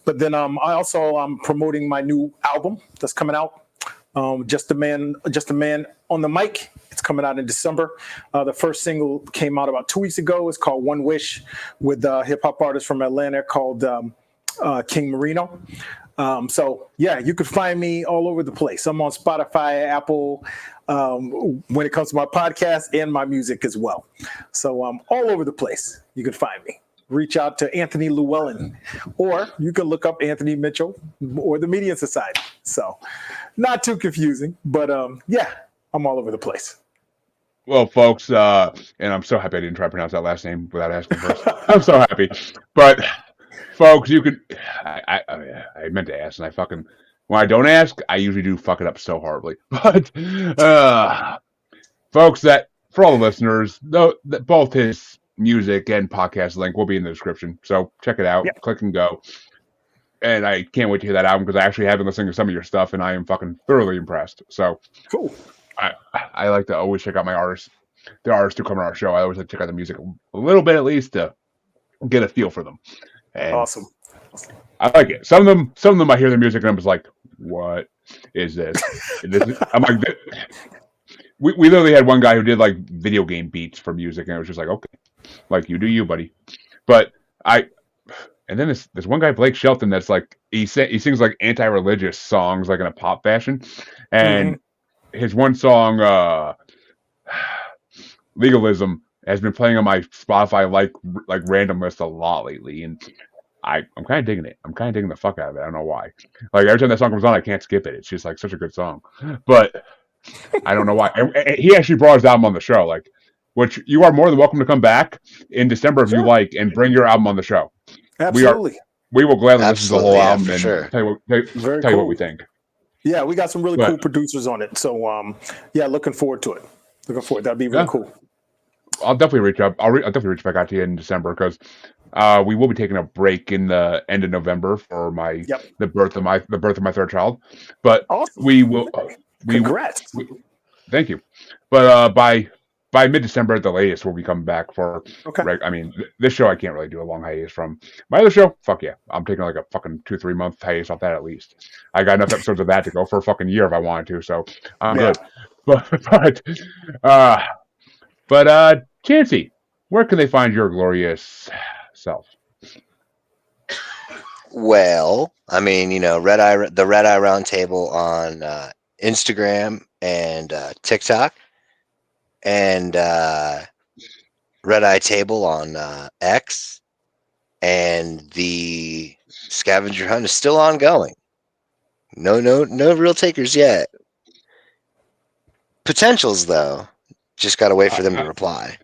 But then I also am promoting my new album that's coming out. Just a man on the mic. It's coming out in December. The first single came out about 2 weeks ago. It's called One Wish, with a hip hop artist from Atlanta called King Marino. So yeah, you can find me all over the place. I'm on Spotify, Apple, when it comes to my podcast and my music as well. So I'm all over the place. You can find me. Reach out to Anthony Llewellyn, or you can look up Anthony Mitchell or the Median Society. So not too confusing, but yeah, I'm all over the place. Well, folks, and I'm so happy I didn't try to pronounce that last name without asking first. I'm so happy. But folks, you can. I meant to ask, and I fucking, when I don't ask, I usually do fuck it up so horribly. But folks, that for all the listeners, though, that both his music and podcast link will be in the description. So check it out. Yep. Click and go. And I can't wait to hear that album, because I actually have been listening to some of your stuff, and I am fucking thoroughly impressed. So cool. I like to always check out my artists, the artists who come on our show. I always like to check out the music a little bit, at least, to get a feel for them. And awesome. I like it. Some of them I hear their music and I'm just like, what is this? I'm like, we literally had one guy who did like video game beats for music, and it was just like, okay, like, you do you, buddy. But and then there's one guy, Blake Shelton, that's like, he sings like anti-religious songs, like in a pop fashion, and his one song, Legalism, has been playing on my Spotify like random list a lot lately, and I'm kind of digging it. I'm kind of digging the fuck out of it. I don't know why. Like, every time that song comes on, I can't skip it. It's just like such a good song. But I don't know why. And he actually brought his album on the show, like, which you are more than welcome to come back in December if you like, and bring your album on the show. Absolutely. We will gladly listen to the whole album and tell you what we think. Yeah, we got some really cool producers on it. So yeah, looking forward to it. That'd be really cool. I'll definitely reach out. I'll definitely reach back out to you in December, because we will be taking a break in the end of November for the birth of my third child. But awesome. We will. Congrats. Thank you. But by mid-December at the latest, we'll be coming back for. Okay. I mean, this show I can't really do a long hiatus from. My other show, fuck yeah, I'm taking like a fucking 2-3 month hiatus off that at least. I got enough episodes of that to go for a fucking year if I wanted to. So I'm good. But Chancy, where can they find your glorious self? Well, I mean, the Red Eye Roundtable on Instagram and TikTok, and Red Eye Table on X, and the scavenger hunt is still ongoing. No real takers yet. Potentials, though. Just gotta wait for them to reply.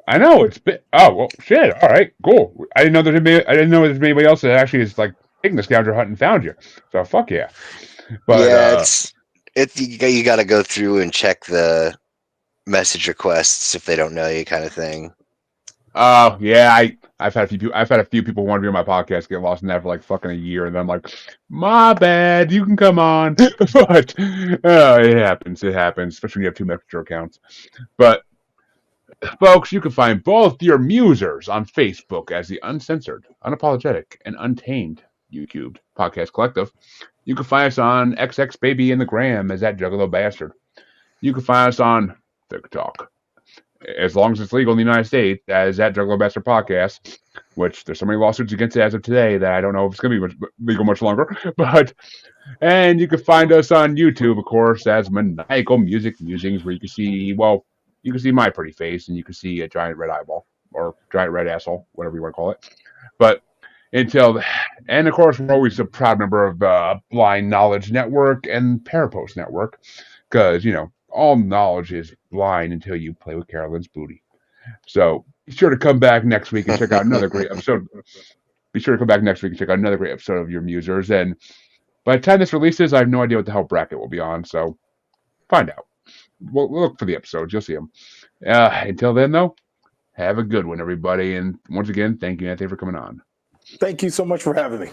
I know it's been. Oh well, shit. All right, cool. I didn't know there's anybody else that actually is like taking the scavenger hunt and found you. So fuck yeah. But yeah, you got to go through and check the message requests if they don't know you, kind of thing. Yeah. I've had a few people who want to be on my podcast get lost in that for like fucking a year, and then I'm like, my bad, you can come on. But it happens, especially when you have 2 messenger accounts. But folks, you can find both your musers on Facebook as the Uncensored, Unapologetic, and Untamed YouTube Podcast Collective. You can find us on XX Baby and the Gram as that Juggalo Bastard. You can find us on TikTok, as long as it's legal in the United States, as that Juggalo Bastard Podcast, which there's so many lawsuits against it as of today that I don't know if it's going to be legal much longer. And you can find us on YouTube, of course, as Maniacal Music Musings, where you can see my pretty face, and you can see a giant red eyeball, or giant red asshole, whatever you want to call it. But and of course, we're always a proud member of Blind Knowledge Network and Parapost Network, because, all knowledge is blind until you play with Carolyn's booty. So be sure to come back next week and check out another great episode. Of your musers. And by the time this releases, I have no idea what the hell bracket will be on. So find out. We'll look for the episodes. You'll see them. Until then, though, have a good one, everybody. And once again, thank you, Anthony, for coming on. Thank you so much for having me.